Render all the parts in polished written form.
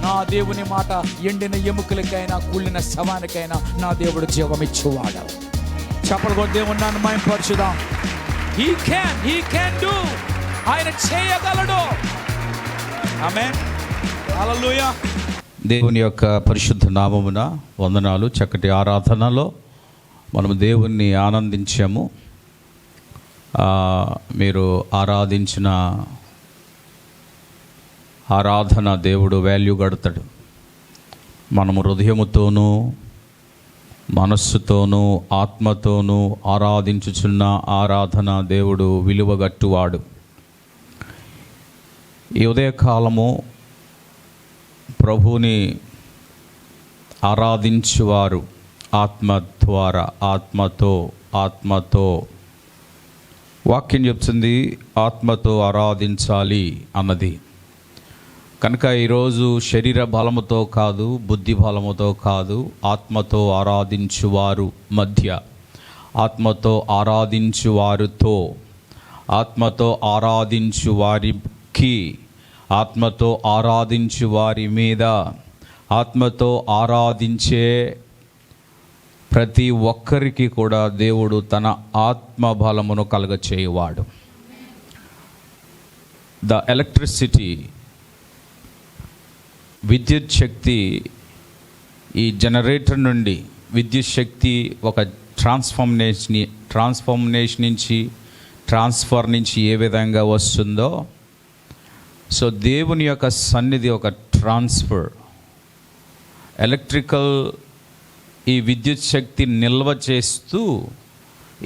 నా దేవుని మాట ఎండిన ఎముకలకైనా కుళ్ళిన శవానికైనా నా దేవుడు జీవమిచ్చేవాడు. చెప్పలు కొద్ది ఉన్నాను మయంపరచుదాం. He can do. ఆయన చేయగలడు. ఆమేన్. హల్లెలూయా. దేవుని యొక్క పరిశుద్ధ నామమున వందనాలు. చక్కటి ఆరాధనలో మనము దేవుణ్ణి ఆనందించాము. మీరు ఆరాధించిన ఆరాధన దేవుడు వాల్యూ కడతాడు. మనము హృదయముతోనూ మనస్సుతోనూ ఆత్మతోనూ ఆరాధించుచున్న ఆరాధన దేవుడు విలువగట్టువాడు. ఈ ఉదయకాలము ప్రభువుని ఆరాధించువారు ఆత్మ ద్వారా ఆత్మతో వాక్యం చెప్తుంది, ఆత్మతో ఆరాధించాలి అన్నది. కనుక ఈరోజు శరీర బలముతో కాదు, బుద్ధి బలముతో కాదు, ఆత్మతో ఆరాధించువారు మధ్య, ఆత్మతో ఆరాధించువారితో, ఆత్మతో ఆరాధించు వారికి, ఆత్మతో ఆరాధించు వారి మీద, ఆత్మతో ఆరాధించే ప్రతి ఒక్కరికి కూడా దేవుడు తన ఆత్మ బలమును కలుగచేయువాడు. ద ఎలక్ట్రిసిటీ, విద్యుత్ శక్తి, ఈ జనరేటర్ నుండి విద్యుత్ శక్తి ఒక ట్రాన్స్ఫర్ నుంచి ఏ విధంగా వస్తుందో, సో దేవుని యొక్క సన్నిధి ఒక ట్రాన్స్ఫర్. ఎలక్ట్రికల్ ఈ విద్యుత్ శక్తి నిల్వ చేస్తూ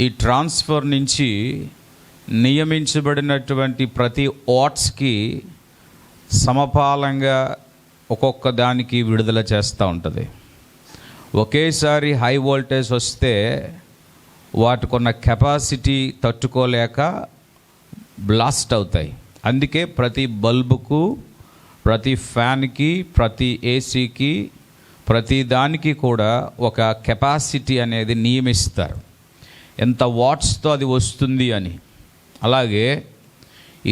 ఈ ట్రాన్స్ఫర్ నుంచి నియమించబడినటువంటి ప్రతి వాట్స్కి సమపాలంగా ఒక్కొక్క దానికి విడుదల చేస్తూ ఉంటుంది. ఒకేసారి హై వోల్టేజ్ వస్తే వాటికున్న కెపాసిటీ తట్టుకోలేక బ్లాస్ట్ అవుతాయి. అందుకే ప్రతి బల్బుకు, ప్రతి ఫ్యాన్కి, ప్రతి ఏసీకి, ప్రతి దానికి కూడా ఒక కెపాసిటీ అనేది నియమిస్తారు, ఎంత వాట్స్తో అది వస్తుంది అని. అలాగే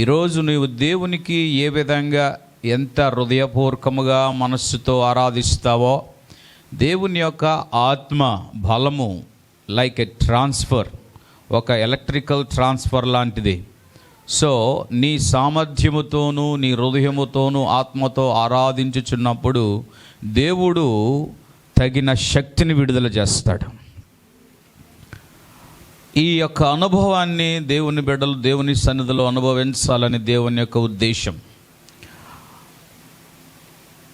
ఈరోజు నీవు దేవునికి ఏ విధంగా ఎంత హృదయపూర్వకముగా మనస్సుతో ఆరాధిస్తావో, దేవుని యొక్క ఆత్మ బలము లైక్ ఎ ట్రాన్స్ఫర్, ఒక ఎలక్ట్రికల్ ట్రాన్స్ఫర్ లాంటిది. సో నీ సామర్థ్యముతోనూ నీ హృదయముతోనూ ఆత్మతో ఆరాధించుచున్నప్పుడు దేవుడు తగిన శక్తిని విడుదల చేస్తాడు. ఈ యొక్క అనుభవాన్ని దేవుని బిడ్డలు దేవుని సన్నిధిలో అనుభవించాలని దేవుని యొక్క ఉద్దేశం.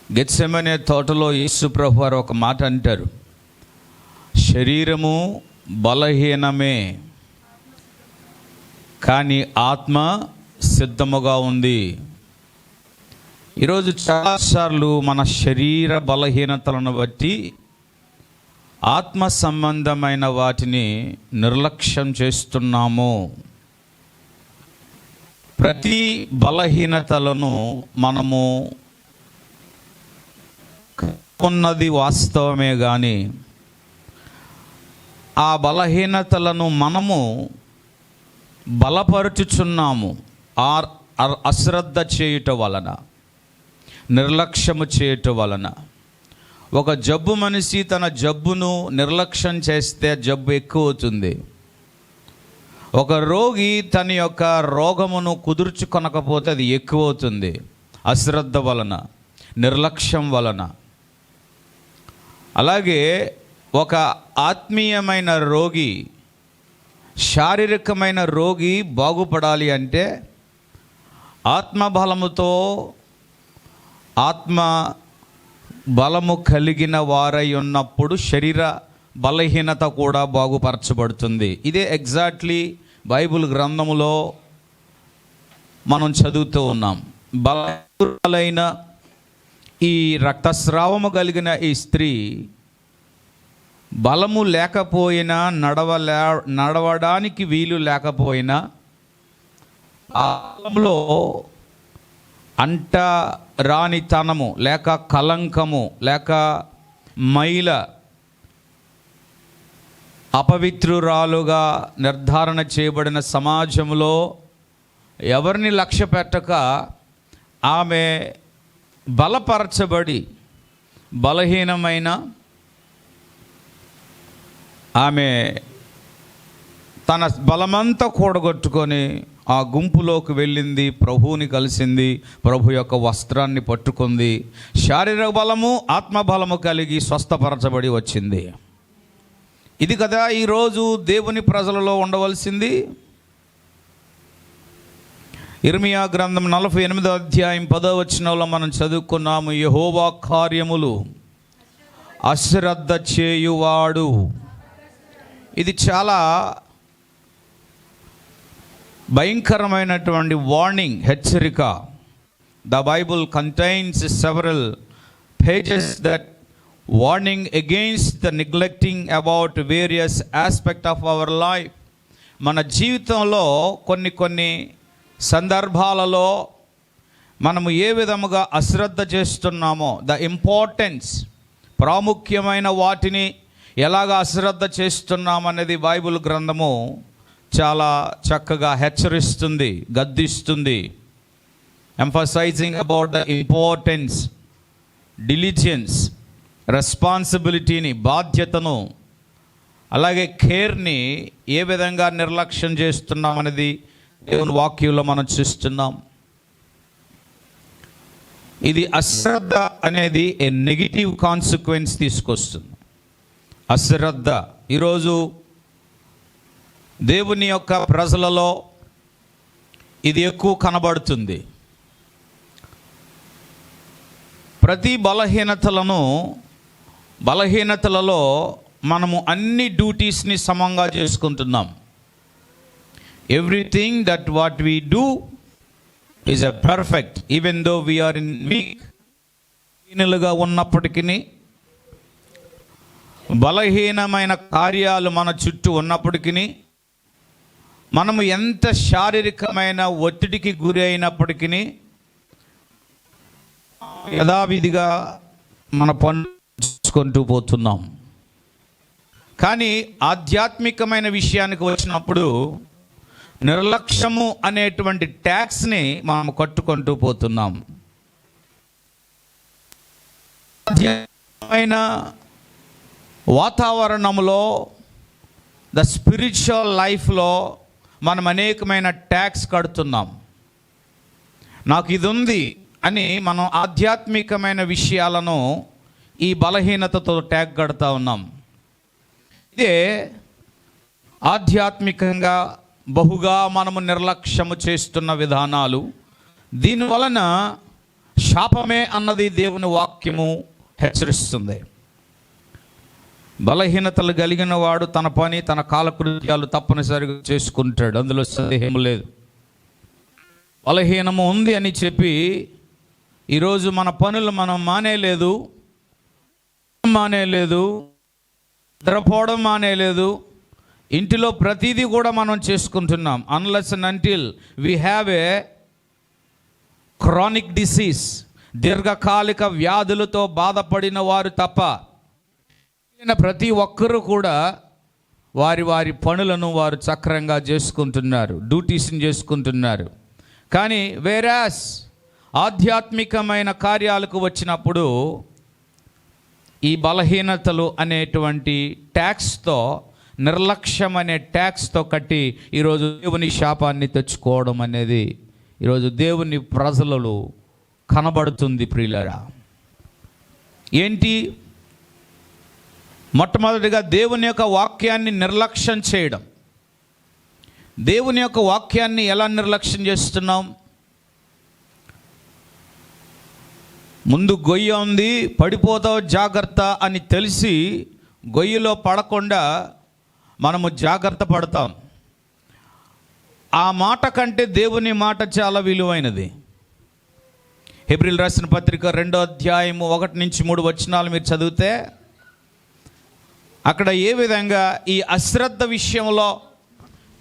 గెత్సెమనే తోటలో యేసు ప్రభువు వారు ఒక మాట అంటారు, శరీరము బలహీనమే కానీ ఆత్మ సిద్ధముగా ఉంది. ఈరోజు చాలాసార్లు మన శరీర బలహీనతలను బట్టి ఆత్మ సంబంధమైన వాటిని నిర్లక్ష్యం చేస్తున్నాము. ప్రతి బలహీనతలను మనము ఉన్నది వాస్తవమే, కానీ ఆ బలహీనతలను మనము బలపరుచుచున్నాము అశ్రద్ధ చేయుట వలన, నిర్లక్ష్యము చేయుట వలన. ఒక జబ్బు మనిషి తన జబ్బును నిర్లక్ష్యం చేస్తే జబ్బు ఎక్కువ అవుతుంది. ఒక రోగి తన యొక్క రోగమును కుదుర్చుకొనకపోతే అది ఎక్కువ అవుతుంది, అశ్రద్ధ వలన, నిర్లక్ష్యం వలన. అలాగే ఒక ఆత్మీయమైన రోగి, శారీరకమైన రోగి బాగుపడాలి అంటే ఆత్మబలముతో, ఆత్మ బలము కలిగిన వారై ఉన్నప్పుడు శరీర బలహీనత కూడా బాగుపరచబడుతుంది. ఇదే ఎగ్జాక్ట్లీ బైబిల్ గ్రంథములో మనం చదువుతూ ఉన్నాం. బలహీనులైన ఈ రక్తస్రావము కలిగిన ఈ స్త్రీ బలము లేకపోయినా, నడవడానికి వీలు లేకపోయినా, ఆ బలంలో అంట రానితనము లేక కలంకము లేక మైల అపవిత్రురాలుగా నిర్ధారణ చేయబడిన సమాజంలో ఎవరిని లక్ష్య పెట్టక ఆమె బలపరచబడి బలహీనమైన ఆమె తన బలమంతా కూడగొట్టుకొని ఆ గుంపులోకి వెళ్ళింది, ప్రభువుని కలిసింది, ప్రభు యొక్క వస్త్రాన్ని పట్టుకుంది, శారీరక బలము ఆత్మబలము కలిగి స్వస్థపరచబడి వచ్చింది. ఇది కదా ఈరోజు దేవుని ప్రజలలో ఉండవలసింది. ఇర్మియా గ్రంథం 48వ అధ్యాయం 10వ వచనంలో మనం చదువుకున్నాము, యెహోవా కార్యములు అశ్రద్ధ చేయువాడు. ఇది చాలా భయంకరమైనటువంటి వార్నింగ్, హెచ్చరిక. The Bible contains several pages that warning against the neglecting about various aspect of our life. మన జీవితంలో కొన్ని సందర్భాలలో మనము ఏ విధముగా అశ్రద్ధ చేస్తున్నామో, ద ఇంపార్టెన్స్, ప్రాముఖ్యమైన వాటిని ఎలాగ అశ్రద్ధ చేస్తున్నామనేది బైబిల్ గ్రంథము చాలా చక్కగా హెచ్చరిస్తుంది, గద్దిస్తుంది. Emphasizing about the importance, diligence, రెస్పాన్సిబిలిటీని, బాధ్యతను, అలాగే కేర్ని ఏ విధంగా నిర్లక్ష్యం చేస్తున్నామనేది దేవుని వాక్యంలో మనం చూస్తున్నాం. ఇది అశ్రద్ధ అనేది ఏ నెగిటివ్ కాన్సిక్వెన్స్ తీసుకొస్తుంది. అశ్రద్ధ ఈరోజు దేవుని యొక్క ప్రజలలో ఇది ఎక్కువ కనబడుతుంది. ప్రతి బలహీనతలలో మనము అన్ని డ్యూటీస్ని సమంగా చేసుకుంటున్నాం. Everything that what we do is a perfect, even though we are in weak. హీనులుగా ఉన్నప్పటికీ, బలహీనమైన కార్యాలు మన చుట్టూ ఉన్నప్పటికీ, మనము ఎంత శారీరకమైన ఒత్తిడికి గురి అయినప్పటికీ యథావిధిగా మన పనులు చేసుకుంటూ పోతున్నాం. కానీ ఆధ్యాత్మికమైన విషయానికి వచ్చినప్పుడు నిర్లక్ష్యము అనేటువంటి ట్యాక్స్ని మనం కట్టుకుంటూ పోతున్నాం. ఆధ్యాత్మికమైన వాతావరణంలో, ద స్పిరిచువల్ లైఫ్లో మనం అనేకమైన ట్యాక్స్ కడుతున్నాం. నాకు ఇది ఉంది అని మనం ఆధ్యాత్మికమైన విషయాలను ఈ బలహీనతతో ట్యాగ్ కడుతూ ఉన్నాం. ఇదే ఆధ్యాత్మికంగా బహుగా మనము నిర్లక్ష్యము చేస్తున్న విధానాలు. దీనివలన శాపమే అన్నది దేవుని వాక్యము హెచ్చరిస్తుంది. బలహీనతలు కలిగిన వాడు తన పని, తన కాలకృత్యాలు తప్పనిసరిగా చేసుకుంటాడు, అందులో సందేహం లేదు. బలహీనము ఉంది అని చెప్పి ఈరోజు మన పనులు మనం మానేలేదు, నిద్రపోవడం మానేలేదు, ఇంటిలో ప్రతిదీ కూడా మనం చేసుకుంటున్నాం. Unless and until we have a chronic disease, దీర్ఘకాలిక వ్యాధులతో బాధపడిన వారు తప్ప ప్రతి ఒక్కరూ కూడా వారి పనులను వారు చక్రంగా చేసుకుంటున్నారు, డ్యూటీస్ని చేసుకుంటున్నారు. కానీ వేరాస్ ఆధ్యాత్మికమైన కార్యాలకు వచ్చినప్పుడు ఈ బలహీనతలు అనేటువంటి ట్యాక్స్తో, నిర్లక్ష్యం అనే ట్యాక్స్తో కట్టి ఈరోజు దేవుని శాపాన్ని తెచ్చుకోవడం అనేది ఈరోజు దేవుని ప్రజలలో కనబడుతుంది. ప్రియులారా, ఏంటి? మొట్టమొదటిగా దేవుని యొక్క వాక్యాన్ని నిర్లక్ష్యం చేయడం. దేవుని యొక్క వాక్యాన్ని ఎలా నిర్లక్ష్యం చేస్తున్నాం? ముందు గొయ్య ఉంది, పడిపోతావు జాగ్రత్త అని తెలిసి గొయ్యిలో పడకుండా మనము జాగ్రత్త పడతాం. ఆ మాట కంటే దేవుని మాట చాలా విలువైనది. హెబ్రీయులు రాసిన పత్రిక 2వ అధ్యాయము 1-3 వచనాలు మీరు చదివితే అక్కడ ఏ విధంగా ఈ అశ్రద్ధ విషయంలో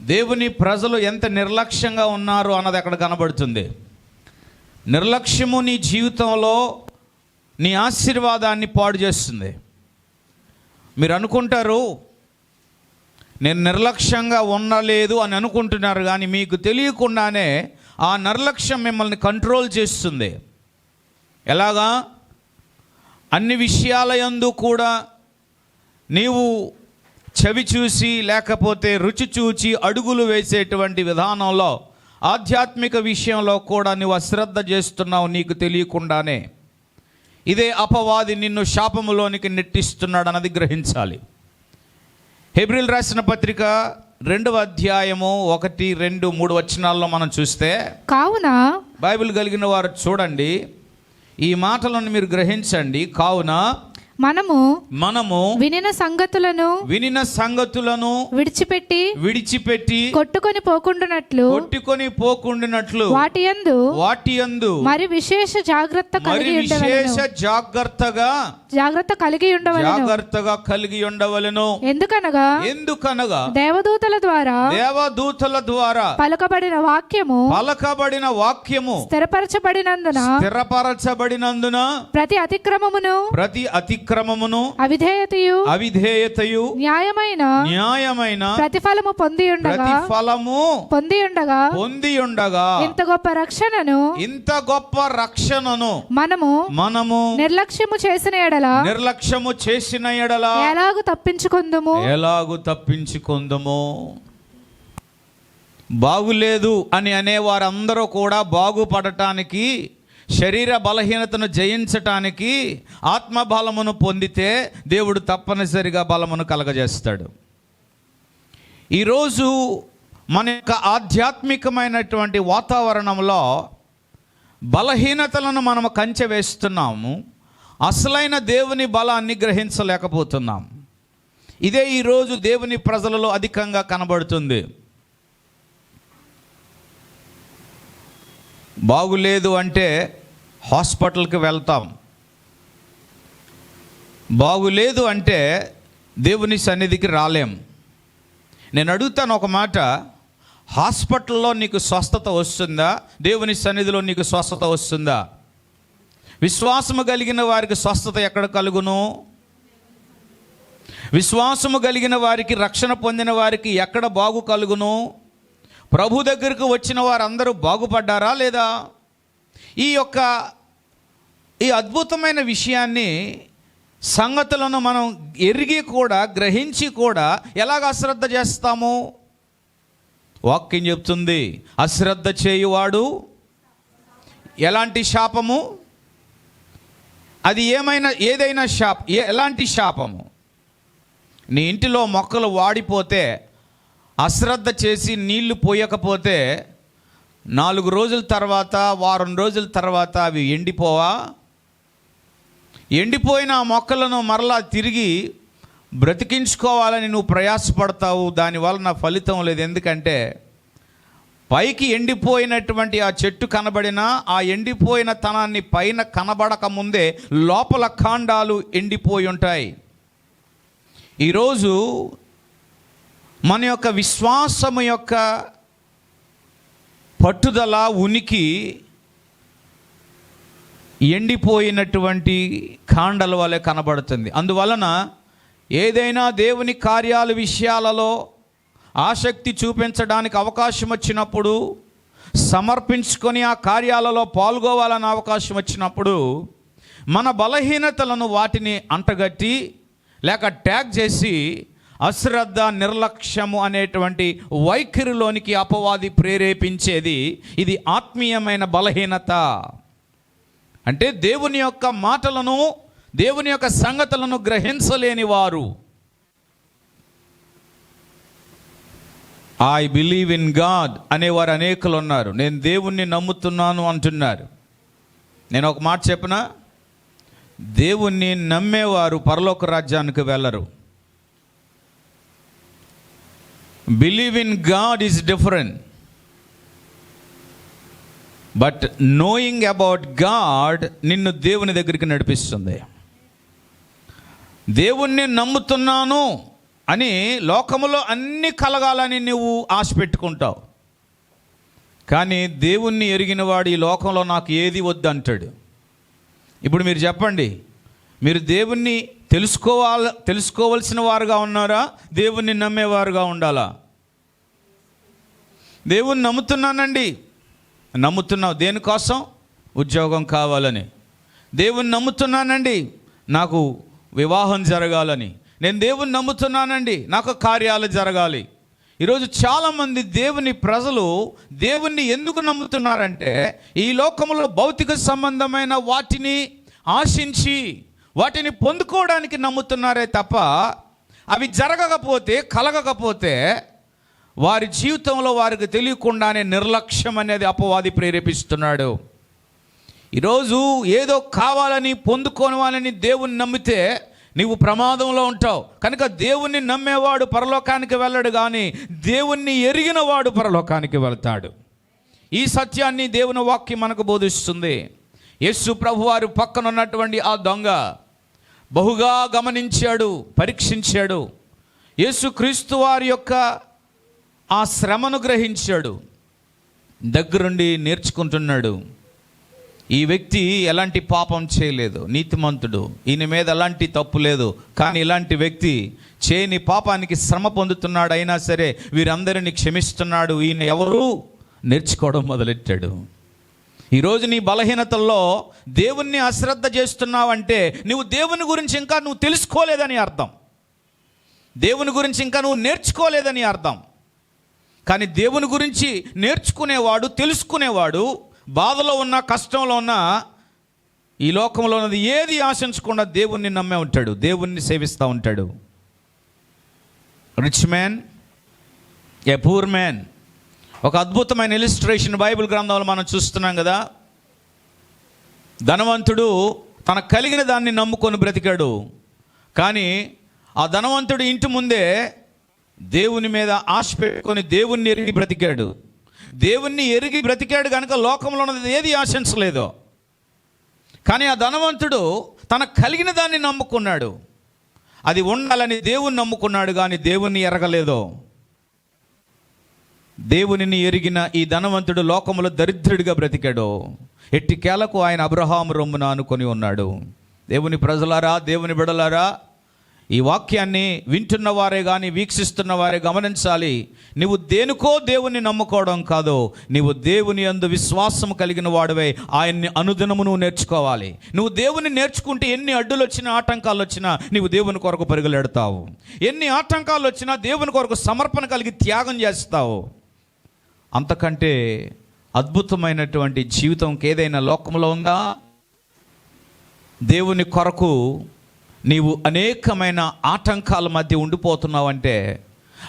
దేవుని ప్రజలు ఎంత నిర్లక్ష్యంగా ఉన్నారు అన్నది అక్కడ కనబడుతుంది. నిర్లక్ష్యము నీ జీవితంలో నీ ఆశీర్వాదాన్ని పాడు చేస్తుంది. మీరు అనుకుంటారు నేను నిర్లక్ష్యంగా ఉండలేదు అని అనుకుంటున్నారు, కానీ మీకు తెలియకుండానే ఆ నిర్లక్ష్యం మిమ్మల్ని కంట్రోల్ చేస్తుంది. ఎలాగా? అన్ని విషయాల యందు కూడా నీవు చెవి చూసి లేకపోతే రుచి చూచి అడుగులు వేసేటువంటి విధానంలో ఆధ్యాత్మిక విషయంలో కూడా నువ్వు అశ్రద్ధ చేస్తున్నావు నీకు తెలియకుండానే. ఇదే అపవాది నిన్ను శాపములోనికి నెట్టిస్తున్నాడు అన్నది గ్రహించాలి. హెబ్రీయులు రాసిన పత్రిక 2వ అధ్యాయము 1, 2, 3 వచనాల్లో మనం చూస్తే, కావున బైబిల్ కలిగిన వారు చూడండి, ఈ మాటలను మీరు గ్రహించండి. కావున మనము వినిన సంగతులను విడిచిపెట్టి కొట్టుకొని పోకుండునట్లు వాటి యందు మరి విశేష జాగ్రత్త కలిగి ఉండవలెను. ఎందుకనగా దేవదూతల ద్వారా పలకబడిన వాక్యము స్థిరపరచబడినందున ప్రతి అతిక్రమమును అవిధేయతయు న్యాయమైన ప్రతిఫలము పొంది ఉండగా ఇంత గొప్ప రక్షణను మనము నిర్లక్ష్యము చేసిన ఎడల ఎలాగు తప్పించుకొందుము. బాగులేదు అని అనేవారందరూ కూడా బాగుపడటానికి, శరీర బలహీనతను జయించటానికి ఆత్మబలమును పొందితే దేవుడు తప్పనిసరిగా బలమును కలగజేస్తాడు. ఈరోజు మన యొక్క ఆధ్యాత్మికమైనటువంటి వాతావరణంలో బలహీనతలను మనము కంచె వేస్తున్నాము, అసలైన దేవుని బలాన్ని గ్రహించలేకపోతున్నాం. ఇదే ఈరోజు దేవుని ప్రజలలో అధికంగా కనబడుతుంది. బాగులేదు అంటే హాస్పిటల్కి వెళ్తాం, బాగులేదు అంటే దేవుని సన్నిధికి రాలేం. నేను అడుగుతాను ఒక మాట, హాస్పిటల్లో నీకు స్వస్థత వస్తుందా? దేవుని సన్నిధిలో నీకు స్వస్థత వస్తుందా? విశ్వాసము కలిగిన వారికి స్వస్థత ఎక్కడ కలుగును? విశ్వాసము కలిగిన వారికి, రక్షణ పొందిన వారికి ఎక్కడ బాగు కలుగును? ప్రభు దగ్గరకు వచ్చిన వారందరూ బాగుపడ్డారా లేదా? ఈ అద్భుతమైన విషయాన్ని, సంగతులను మనం ఎరిగి కూడా, గ్రహించి కూడా ఎలాగ అశ్రద్ధ చేస్తాము? వాక్యం చెప్తుంది, అశ్రద్ధ చేయువాడు ఎలాంటి శాపము? అది ఏదైనా ఎలాంటి శాపము? నీ ఇంటిలో మొక్కలు వాడిపోతే, అశ్రద్ధ చేసి నీళ్లు పోయకపోతే 4 రోజుల తర్వాత, వారం రోజుల తర్వాత అవి ఎండిపోవా? ఎండిపోయిన ఆ మొక్కలను మరలా తిరిగి బ్రతికించుకోవాలని నువ్వు ప్రయాసపడతావు, దానివల్ల ఫలితం లేదు. ఎందుకంటే పైకి ఎండిపోయినటువంటి ఆ చెట్టు కనబడినా ఆ ఎండిపోయిన తనాన్ని పైన కనబడక ముందే లోపల కాండాలు ఎండిపోయి ఉంటాయి. ఈరోజు మన యొక్క విశ్వాసము యొక్క పట్టుదల, ఉనికి ఎండిపోయినటువంటి కాండల వలె కనబడుతుంది. అందువలన ఏదైనా దేవుని కార్యాల విషయాలలో ఆసక్తి చూపించడానికి అవకాశం వచ్చినప్పుడు, సమర్పించుకొని ఆ కార్యాలలో పాల్గొవాలని అవకాశం వచ్చినప్పుడు, మన బలహీనతలను వాటిని అంటగట్టి లేక ట్యాగ్ చేసి అశ్రద్ధ, నిర్లక్ష్యము అనేటువంటి వైఖరిలోనికి అపవాది ప్రేరేపించేది ఇది ఆత్మీయమైన బలహీనత. అంటే దేవుని యొక్క మాటలను, దేవుని యొక్క సంగతులను గ్రహించలేని వారు. ఐ బిలీవ్ ఇన్ గాడ్ అనేవారు అనేకులు ఉన్నారు. నేను దేవుణ్ణి నమ్ముతున్నాను అంటున్నారు. నేను ఒక మాట చెప్పనా, దేవుణ్ణి నమ్మేవారు పరలోక రాజ్యానికి వెళ్ళరు. Believe in God is different, but knowing about God నిన్ను దేవుని దగ్గరికి నడిపిస్తుంది. దేవుణ్ణి నమ్ముతున్నాను అని లోకములో అన్ని కలగాలని నువ్వు ఆశ పెట్టుకుంటావు, కానీ దేవుణ్ణి ఎరిగిన వాడు ఈ లోకంలో నాకు ఏది వద్దు అంటాడు. ఇప్పుడు మీరు చెప్పండి, మీరు దేవుణ్ణి తెలుసుకోవలసిన వారుగా ఉన్నారా, దేవుణ్ణి నమ్మేవారుగా ఉండాలా? దేవుణ్ణి నమ్ముతున్నానండి. నమ్ముతున్నావు దేనికోసం? ఉద్యోగం కావాలని. దేవుని నమ్ముతున్నానండి, నాకు వివాహం జరగాలని. నేను దేవుని నమ్ముతున్నానండి, నాకు కార్యాలు జరగాలి. ఈరోజు చాలామంది దేవుని ప్రజలు దేవుణ్ణి ఎందుకు నమ్ముతున్నారంటే ఈ లోకంలో భౌతిక సంబంధమైన వాటిని ఆశించి వాటిని పొందుకోవడానికి నమ్ముతున్నారే తప్ప అవి జరగకపోతే, కలగకపోతే వారి జీవితంలో వారికి తెలియకుండానే నిర్లక్ష్యం అనేది అపవాది ప్రేరేపిస్తున్నాడు. ఈరోజు ఏదో కావాలని పొందుకోవాలని దేవుని నమ్మితే నీవు ప్రమాదంలో ఉంటావు. కనుక దేవుణ్ణి నమ్మేవాడు పరలోకానికి వెళ్ళడు, కానీ దేవుణ్ణి ఎరిగిన వాడు పరలోకానికి వెళ్తాడు. ఈ సత్యాన్ని దేవుని వాక్యం మనకు బోధిస్తుంది. యేసు ప్రభువారు పక్కన ఉన్నటువంటి ఆ దొంగ బహుగా గమనించాడు, పరీక్షించాడు. యేసు క్రీస్తు వారి యొక్క ఆ శ్రమను గ్రహించాడు, దగ్గరుండి నేర్చుకుంటున్నాడు. ఈ వ్యక్తి ఎలాంటి పాపం చేయలేదు, నీతిమంతుడు, ఈయన మీద ఎలాంటి తప్పు లేదు. కానీ ఇలాంటి వ్యక్తి చేయని పాపానికి శ్రమ పొందుతున్నాడు, అయినా సరే వీరందరినీ క్షమిస్తున్నాడు. ఈయన ఎవరు నేర్చుకోవడం మొదలెట్టాడు. ఈరోజు నీ బలహీనతల్లో దేవుణ్ణి అశ్రద్ధ చేస్తున్నావంటే నువ్వు దేవుని గురించి ఇంకా నువ్వు తెలుసుకోలేదని అర్థం, దేవుని గురించి ఇంకా నువ్వు నేర్చుకోలేదని అర్థం. కానీ దేవుని గురించి నేర్చుకునేవాడు, తెలుసుకునేవాడు బాధలో ఉన్న, కష్టంలో ఉన్న, ఈ లోకంలో ఉన్నది ఏది ఆశించకుండా దేవుణ్ణి నమ్మే ఉంటాడు, దేవుణ్ణి సేవిస్తూ ఉంటాడు. Rich man, a poor man. ఒక అద్భుతమైన ఇలిస్ట్రేషన్ బైబిల్ గ్రంథంలో మనం చూస్తున్నాం కదా. ధనవంతుడు తనకు కలిగిన దాన్ని నమ్ముకొని బ్రతికాడు, కానీ ఆ ధనవంతుడు ఇంటి ముందే దేవుని మీద ఆశ పెట్టుకొని దేవుణ్ణి ఎరిగి బ్రతికాడు. దేవుణ్ణి ఎరిగి బ్రతికాడు కనుక లోకంలో ఉన్నది ఏది ఆశించలేదు. కానీ ఆ ధనవంతుడు తనకు కలిగిన దాన్ని నమ్ముకున్నాడు, అది ఉండాలని దేవుణ్ణి నమ్ముకున్నాడు, కానీ దేవుణ్ణి ఎరగలేదు. దేవునిని ఎరిగిన ఈ ధనవంతుడు లోకములో దరిద్రుడిగా బ్రతికాడు. ఎట్టికేలకు ఆయన అబ్రహాము రొమ్మున అనుకొని ఉన్నాడు. దేవుని ప్రజలారా, దేవుని బిడలారా, ఈ వాక్యాన్ని వింటున్న వారే కానీ వీక్షిస్తున్న వారే గమనించాలి. నువ్వు దేనికో దేవుని నమ్ముకోవడం కాదు, నువ్వు దేవుని యందు విశ్వాసం కలిగిన వాడివై ఆయన్ని అనుదినము నువ్వు నేర్చుకోవాలి. నువ్వు దేవుని నేర్చుకుంటే ఎన్ని అడ్డులు వచ్చినా, ఆటంకాలు వచ్చినా నీవు దేవుని కొరకు పరుగులెడతావు. ఎన్ని ఆటంకాలు వచ్చినా దేవుని కొరకు సమర్పణ కలిగి త్యాగం చేస్తావు. అంతకంటే అద్భుతమైనటువంటి జీవితం ఏదైనా లోకంలో ఉందా? దేవుని కొరకు నీవు అనేకమైన ఆటంకాల మధ్య ఉండిపోతున్నావంటే,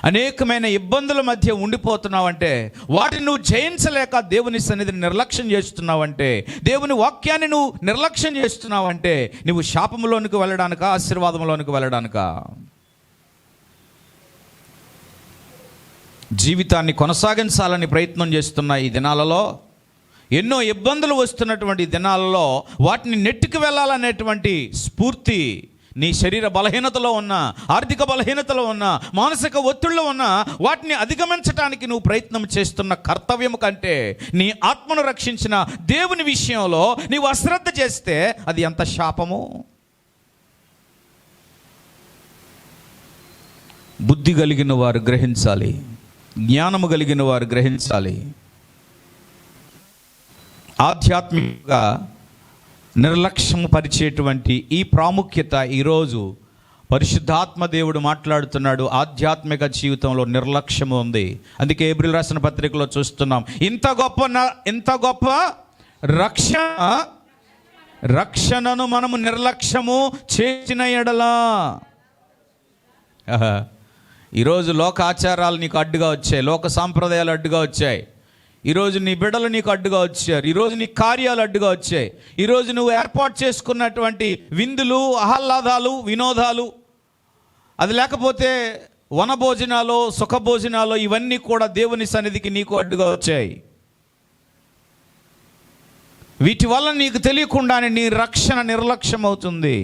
అనేకమైన ఇబ్బందుల మధ్య ఉండిపోతున్నావంటే, వాటిని నువ్వు జయించలేక దేవుని సన్నిధిని నిర్లక్ష్యం చేస్తున్నావంటే, దేవుని వాక్యాన్ని నువ్వు నిర్లక్ష్యం చేస్తున్నావంటే, నువ్వు శాపంలోనికి వెళ్ళడానికా, ఆశీర్వాదంలోనికి వెళ్ళడానికా? జీవితాన్ని కొనసాగించాలని ప్రయత్నం చేస్తున్న ఈ దినాలలో, ఎన్నో ఇబ్బందులు వస్తున్నటువంటి దినాలలో వాటిని నెట్టుకు వెళ్ళాలనేటువంటి స్ఫూర్తి నీ శరీర బలహీనతలో ఉన్న, ఆర్థిక బలహీనతలో ఉన్న, మానసిక ఒత్తిడిలో ఉన్న వాటిని అధిగమించడానికి నువ్వు ప్రయత్నం చేస్తున్న కర్తవ్యం కంటే నీ ఆత్మను రక్షించిన దేవుని విషయంలో నీవు అశ్రద్ధ చేస్తే అది ఎంత శాపము. బుద్ధి కలిగిన వారు గ్రహించాలి, జ్ఞానము కలిగిన వారు గ్రహించాలి. ఆధ్యాత్మికంగా నిర్లక్ష్యము పరిచేటువంటి ఈ ప్రాముఖ్యత ఈరోజు పరిశుద్ధాత్మ దేవుడు మాట్లాడుతున్నాడు. ఆధ్యాత్మిక జీవితంలో నిర్లక్ష్యము ఉంది. అందుకే ఏప్రిల్ రాసిన పత్రికలో చూస్తున్నాం, ఇంత గొప్ప రక్షణను మనము నిర్లక్ష్యము చేసిన ఎడలా. ఈరోజు లోక ఆచారాలు నీకు అడ్డుగా వచ్చాయి, లోక సాంప్రదాయాలు అడ్డుగా వచ్చాయి. ఈరోజు నీ బిడ్డలు నీకు అడ్డుగా వచ్చారు. ఈరోజు నీ కార్యాలు అడ్డుగా వచ్చాయి. ఈరోజు నువ్వు ఏర్పాటు చేసుకున్నటువంటి విందులు, ఆహ్లాదాలు, వినోదాలు, అది లేకపోతే వనభోజనాలు, సుఖభోజనాలు, ఇవన్నీ కూడా దేవుని సన్నిధికి నీకు అడ్డుగా వచ్చాయి. వీటి వల్ల నీకు తెలియకుండానే నీ రక్షణ నిర్లక్ష్యం అవుతుంది.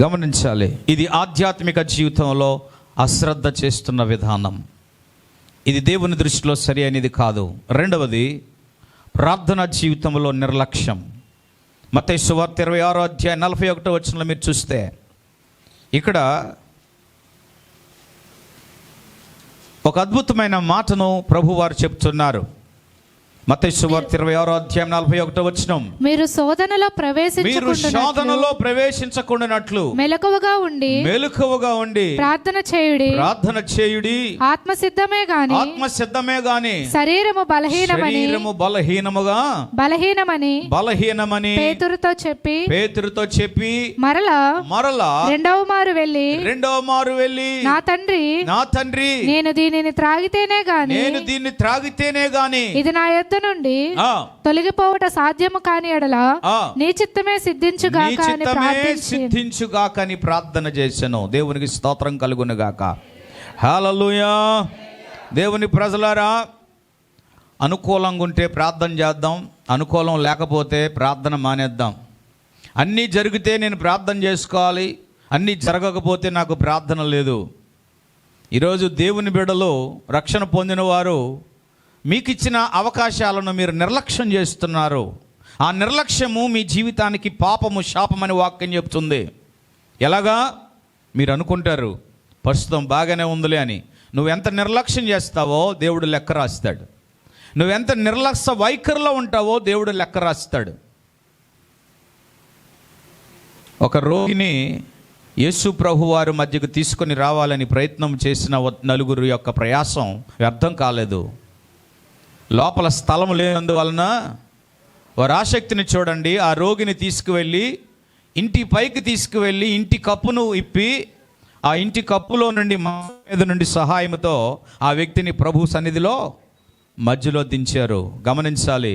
గమనించాలి, ఇది ఆధ్యాత్మిక జీవితంలో అశ్రద్ధ చేస్తున్న విధానం. ఇది దేవుని దృష్టిలో సరి అనేది కాదు. రెండవది, ప్రార్థనా జీవితంలో నిర్లక్ష్యం. మత్తయి సువార్త 26వ అధ్యాయం 41వ వచనంలో మీరు చూస్తే ఇక్కడ ఒక అద్భుతమైన మాటను ప్రభువారు చెప్తున్నారు. మత్తయి సువార్త 26వ అధ్యాయం 41వ వచనం. మీరు శోధనలో ప్రవేశించకుండానట్లు మెలకువగా ఉండి ప్రార్థన చేయుడి. ఆత్మ సిద్ధమే గాని శరీరము బలహీనమని పేతురుతో చెప్పి మరలా రెండవ మారు వెళ్ళి నా తండ్రి నేను దీనిని త్రాగితేనే గాని ఇది నా యొద్ద నుండి తొలగిపోవట సాధ్యము కాని ఎడల నీ చిత్తమే సిద్ధించుగాక అని ప్రార్థన చేశాను. దేవునికి స్తోత్రం కలుగును గాక. హల్లెలూయా. దేవుని ప్రజలారా, అనుకూలంగా ఉంటే ప్రార్థన చేద్దాం, అనుకూలం లేకపోతే ప్రార్థన మానేద్దాం. అన్నీ జరిగితే నేను ప్రార్థన చేసుకోవాలి, అన్నీ జరగకపోతే నాకు ప్రార్థన లేదు. ఈరోజు దేవుని బిడ్డలు, రక్షణ పొందిన వారు మీకు ఇచ్చిన అవకాశాలను మీరు నిర్లక్ష్యం చేస్తున్నారు. ఆ నిర్లక్ష్యము మీ జీవితానికి పాపము, శాపమని వాక్యం చెప్తుంది. ఎలాగా? మీరు అనుకుంటారు ప్రస్తుతం బాగానే ఉందిలే అని. నువ్వెంత నిర్లక్ష్యం చేస్తావో దేవుడు లెక్క రాస్తాడు. నువ్వెంత నిర్లక్ష్య వైఖరిలో ఉంటావో దేవుడు లెక్క రాస్తాడు. ఒక రోగిని యేసు ప్రభు వారి మధ్యకు తీసుకొని రావాలని ప్రయత్నం చేసిన నలుగురు యొక్క ప్రయాసం వ్యర్థం కాలేదు. లోపల స్థలం లేనందువలన వారి ఆసక్తిని చూడండి. ఆ రోగిని తీసుకువెళ్ళి ఇంటి పైకి తీసుకువెళ్ళి ఇంటి కప్పును ఇప్పి ఆ ఇంటి కప్పులో నుండి మీద నుండి సహాయంతో ఆ వ్యక్తిని ప్రభు సన్నిధిలో మధ్యలో దించారు. గమనించాలి,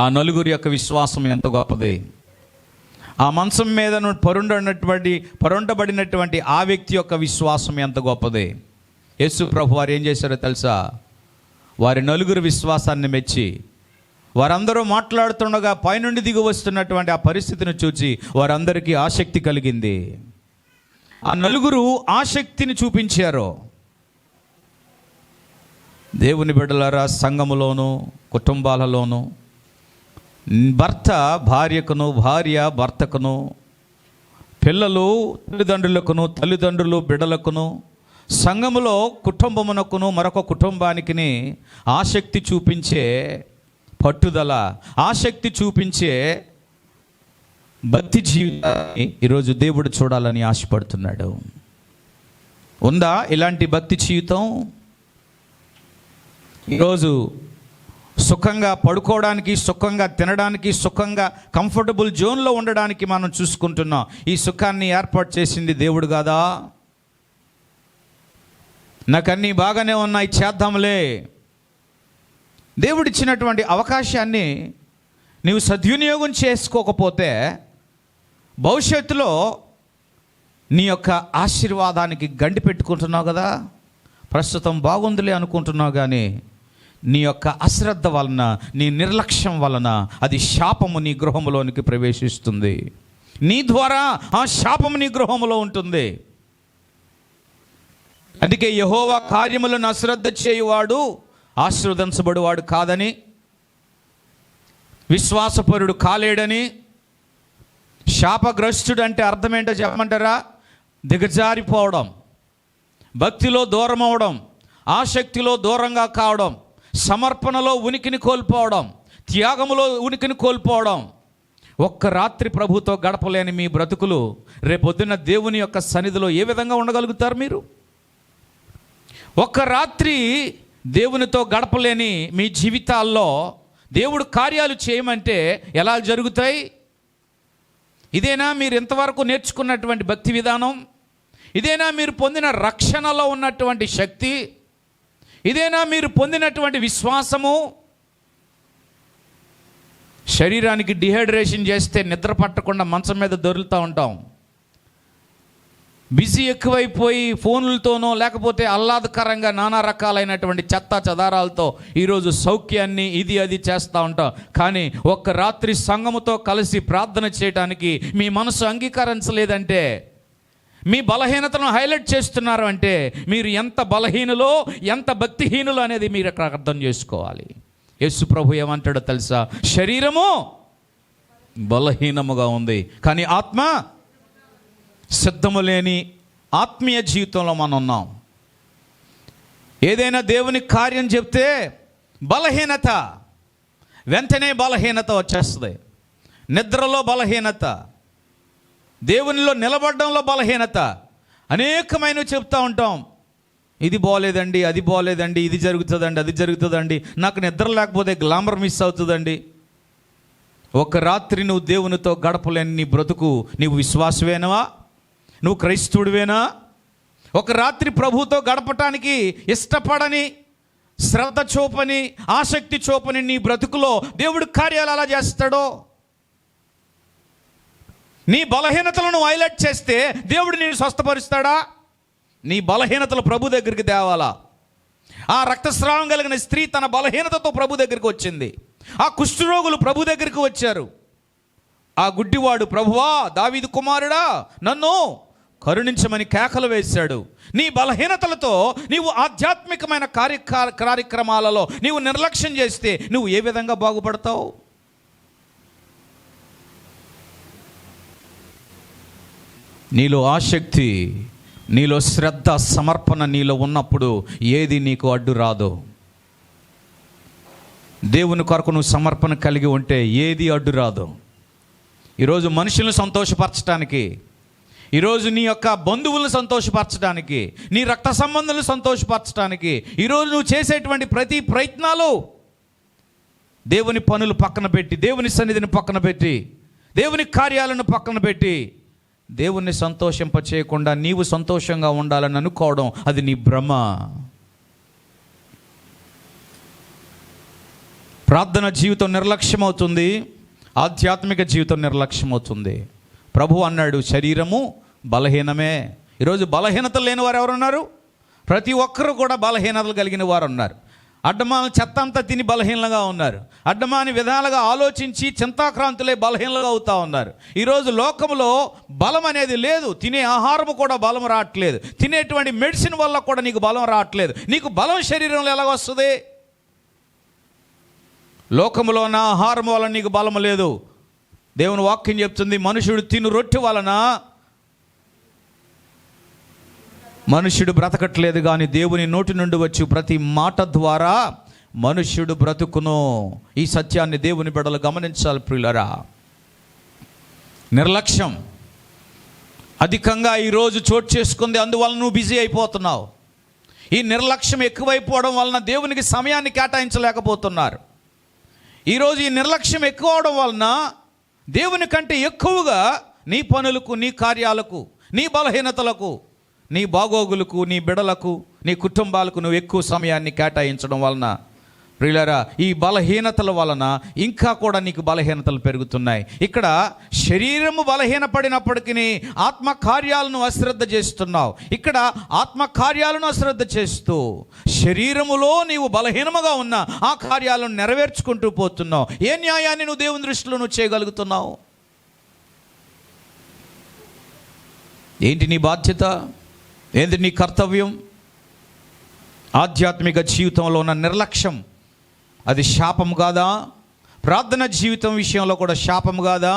ఆ నలుగురి యొక్క విశ్వాసం ఎంత గొప్పది. ఆ మంచం మీద పరుండబడినటువంటి ఆ వ్యక్తి యొక్క విశ్వాసం ఎంత గొప్పది. యేసు ప్రభు వారు ఏం చేశారో తెలుసా? వారి నలుగురు విశ్వాసాన్ని మెచ్చి, వారందరూ మాట్లాడుతుండగా పైనుండి దిగి వస్తున్నటువంటి ఆ పరిస్థితిని చూచి వారందరికీ ఆసక్తి కలిగింది. ఆ నలుగురు ఆసక్తిని చూపించారు. దేవుని బిడ్డలారా, సంఘములోను కుటుంబాలలోను భర్త భార్యకును, భార్య భర్తకును, పిల్లలు తల్లిదండ్రులు బిడ్డలకును, సంఘములో కుటుంబమునకును మరొక కుటుంబానికి ఆసక్తి చూపించే పట్టుదల, ఆసక్తి చూపించే భక్తి జీవితాన్ని ఈరోజు దేవుడు చూడాలని ఆశపడుతున్నాడు. ఉందా ఇలాంటి భక్తి జీవితం? ఈరోజు సుఖంగా పడుకోవడానికి, సుఖంగా తినడానికి, సుఖంగా కంఫర్టబుల్ జోన్లో ఉండడానికి మనం చూసుకుంటున్నాం. ఈ సుఖాన్ని ఏర్పాటు చేసింది దేవుడు కాదా? నాకు అన్నీ బాగానే ఉన్నాయి, చేద్దాంలే. దేవుడిచ్చినటువంటి అవకాశాన్ని నీవు సద్వినియోగం చేసుకోకపోతే భవిష్యత్తులో నీ యొక్క ఆశీర్వాదానికి గండి పెట్టుకుంటున్నావు కదా. ప్రస్తుతం బాగుందిలే అనుకుంటున్నావు, కానీ నీ యొక్క అశ్రద్ధ వలన, నీ నిర్లక్ష్యం వలన అది శాపము నీ గృహంలోనికి ప్రవేశిస్తుంది. నీ ద్వారా ఆ శాపము నీ గృహంలో ఉంటుంది. అందుకే యెహోవా కార్యములను అశ్రద్ధ చేయువాడు ఆశీర్వదించబడువాడు కాదని, విశ్వాసపరుడు కాలేడని, శాపగ్రస్తుడు అంటే అర్థం ఏంటో చెప్పమంటారా? దిగజారిపోవడం, భక్తిలో దూరం అవడం, ఆసక్తిలో దూరంగా కావడం, సమర్పణలో ఉనికిని కోల్పోవడం, త్యాగములో ఉనికిని కోల్పోవడం. ఒక్క రాత్రి ప్రభుతో గడపలేని మీ బ్రతుకులు రేపొద్దున దేవుని యొక్క సన్నిధిలో ఏ విధంగా ఉండగలుగుతారు మీరు? ఒక్క రాత్రి దేవునితో గడపలేని మీ జీవితాల్లో దేవుడు కార్యాలు చేయమంటే ఎలా జరుగుతాయి? ఇదేనా మీరు ఇంతవరకు నేర్చుకున్నటువంటి భక్తి విధానం? ఇదేనా మీరు పొందిన రక్షణలో ఉన్నటువంటి శక్తి? ఇదేనా మీరు పొందినటువంటి విశ్వాసము? శరీరానికి డిహైడ్రేషన్ చేస్తే నిద్ర పట్టకుండా మంచం మీద దొరుకుతూ ఉంటాం. బిజీ ఎక్కువైపోయి ఫోన్లతోనో లేకపోతే ఆహ్లాదకరంగా నానా రకాలైనటువంటి చెత్త చెదారాలతో ఈరోజు సౌఖ్యాన్ని ఇది అది చేస్తూ ఉంటాం. కానీ ఒక్క రాత్రి సంఘముతో కలిసి ప్రార్థన చేయడానికి మీ మనసు అంగీకరించలేదంటే, మీ బలహీనతను హైలైట్ చేస్తున్నారు అంటే మీరు ఎంత బలహీనులో, ఎంత భక్తిహీనులో అనేది మీరు అక్కడ అర్థం చేసుకోవాలి. యేసు ప్రభు ఏమంటాడో తెలుసా? శరీరము బలహీనముగా ఉంది, కానీ ఆత్మ సిద్ధము లేని ఆత్మీయ జీవితంలో మనం ఉన్నాం. ఏదైనా దేవుని కార్యం చెప్తే బలహీనత, వెంటనే బలహీనత వచ్చేస్తుంది. నిద్రలో బలహీనత, దేవునిలో నిలబడడంలో బలహీనత, అనేకమైనవి చెప్తూ ఉంటాం. ఇది బాగోలేదండి, అది బాగోలేదండి, ఇది జరుగుతుందండి, అది జరుగుతుందండి, నాకు నిద్ర లేకపోతే గ్లామర్ మిస్ అవుతుందండి. ఒక రాత్రి నువ్వు దేవునితో గడపలేని నీ బ్రతుకు, నీవు విశ్వాసవేనవా? నువ్వు క్రైస్తవుడివేనా? ఒక రాత్రి ప్రభువుతో గడపటానికి ఇష్టపడని, శ్రద్ధ చూపని, ఆసక్తి చూపని నీ బ్రతుకులో దేవుడు కార్యాలు అలా చేస్తాడో? నీ బలహీనతలను హైలైట్ చేస్తే దేవుడు నేను స్వస్థపరుస్తాడా? నీ బలహీనతలు ప్రభు దగ్గరికి తేవాలా? ఆ రక్తస్రావం కలిగిన స్త్రీ తన బలహీనతతో ప్రభు దగ్గరికి వచ్చింది. ఆ కుష్ఠరోగులు ప్రభు దగ్గరికి వచ్చారు. ఆ గుడ్డివాడు, ప్రభువా దావీదు కుమారుడా నన్ను కరుణించమని కేకలు వేశాడు. నీ బలహీనతలతో నీవు ఆధ్యాత్మికమైన కార్యక్రమాలలో నీవు నిర్లక్ష్యం చేస్తే నువ్వు ఏ విధంగా బాగుపడతావు? నీలో ఆసక్తి, నీలో శ్రద్ధ, సమర్పణ నీలో ఉన్నప్పుడు ఏది నీకు అడ్డు రాదు. దేవుని కొరకు నువ్వు సమర్పణ కలిగి ఉంటే ఏది అడ్డు రాదు. ఈరోజు మనుషులను సంతోషపరచడానికి, ఈరోజు నీ యొక్క బంధువులను సంతోషపరచడానికి, నీ రక్త సంబంధాలను సంతోషపరచడానికి ఈరోజు నువ్వు చేసేటువంటి ప్రతి ప్రయత్నాలు దేవుని పనులు పక్కన పెట్టి, దేవుని సన్నిధిని పక్కన పెట్టి, దేవుని కార్యాలను పక్కన పెట్టి, దేవుణ్ణి సంతోషింప చేయకుండా నీవు సంతోషంగా ఉండాలని అనుకోవడం అది నీ భ్రమ. ప్రార్థన జీవితం నిర్లక్ష్యం అవుతుంది, ఆధ్యాత్మిక జీవితం నిర్లక్ష్యం అవుతుంది. ప్రభు అన్నాడు శరీరము బలహీనమే. ఈరోజు బలహీనత లేని వారు ఎవరున్నారు? ప్రతి ఒక్కరూ కూడా బలహీనతలు కలిగిన వారు ఉన్నారు. అడ్డమాని చెత్త అంతా తిని బలహీనంగా ఉన్నారు. అడ్డమాని విధాలుగా ఆలోచించి చింతాక్రాంతులే బలహీనంగా అవుతూ ఉన్నారు. ఈరోజు లోకంలో బలం అనేది లేదు. తినే ఆహారము కూడా బలం రావట్లేదు. తినేటువంటి మెడిసిన్ వల్ల కూడా నీకు బలం రావట్లేదు. నీకు బలం శరీరంలో ఎలా వస్తుంది? లోకంలో నా ఆహారం వల్ల నీకు బలం లేదు. దేవుని వాక్యం చెప్తుంది, మనుషుడు తిను రొట్టె వలన మనుష్యుడు బ్రతకట్లేదు, కానీ దేవుని నోటి నుండి వచ్చి ప్రతి మాట ద్వారా మనుష్యుడు బ్రతుకును. ఈ సత్యాన్ని దేవుని బిడ్డలు గమనించాలి ప్రియులారా. నిర్లక్ష్యం అధికంగా ఈరోజు చోటు చేసుకుంది, అందువల్ల నువ్వు బిజీ అయిపోతున్నావు. ఈ నిర్లక్ష్యం ఎక్కువైపోవడం వలన దేవునికి సమయాన్ని కేటాయించలేకపోతున్నారు. ఈరోజు ఈ నిర్లక్ష్యం ఎక్కువ అవడం వలన దేవుని కంటే ఎక్కువగా నీ పనులకు, నీ కార్యాలకు, నీ బలహీనతలకు, నీ బాగోగులకు, నీ బిడలకు, నీ కుటుంబాలకు నువ్వు ఎక్కువ సమయాన్ని కేటాయించడం వలన ప్రియులారా, ఈ బలహీనతల వలన ఇంకా కూడా నీకు బలహీనతలు పెరుగుతున్నాయి. ఇక్కడ శరీరము బలహీనపడినప్పటికీ ఆత్మ కార్యాలను అశ్రద్ధ చేస్తున్నావు. ఇక్కడ ఆత్మ కార్యాలను అశ్రద్ధ చేస్తూ శరీరములో నీవు బలహీనముగా ఉన్న ఆ కార్యాలను నెరవేర్చుకుంటూ పోతున్నావు. ఏ న్యాయాన్ని నువ్వు దేవుని దృష్టిలో నువ్వు చేయగలుగుతున్నావు? ఏంటి నీ బాధ్యత? ఏంటి నీ కర్తవ్యం? ఆధ్యాత్మిక జీవితంలో ఉన్న నిర్లక్ష్యం అది శాపం కాదా? ప్రార్థన జీవితం విషయంలో కూడా శాపం కాదా?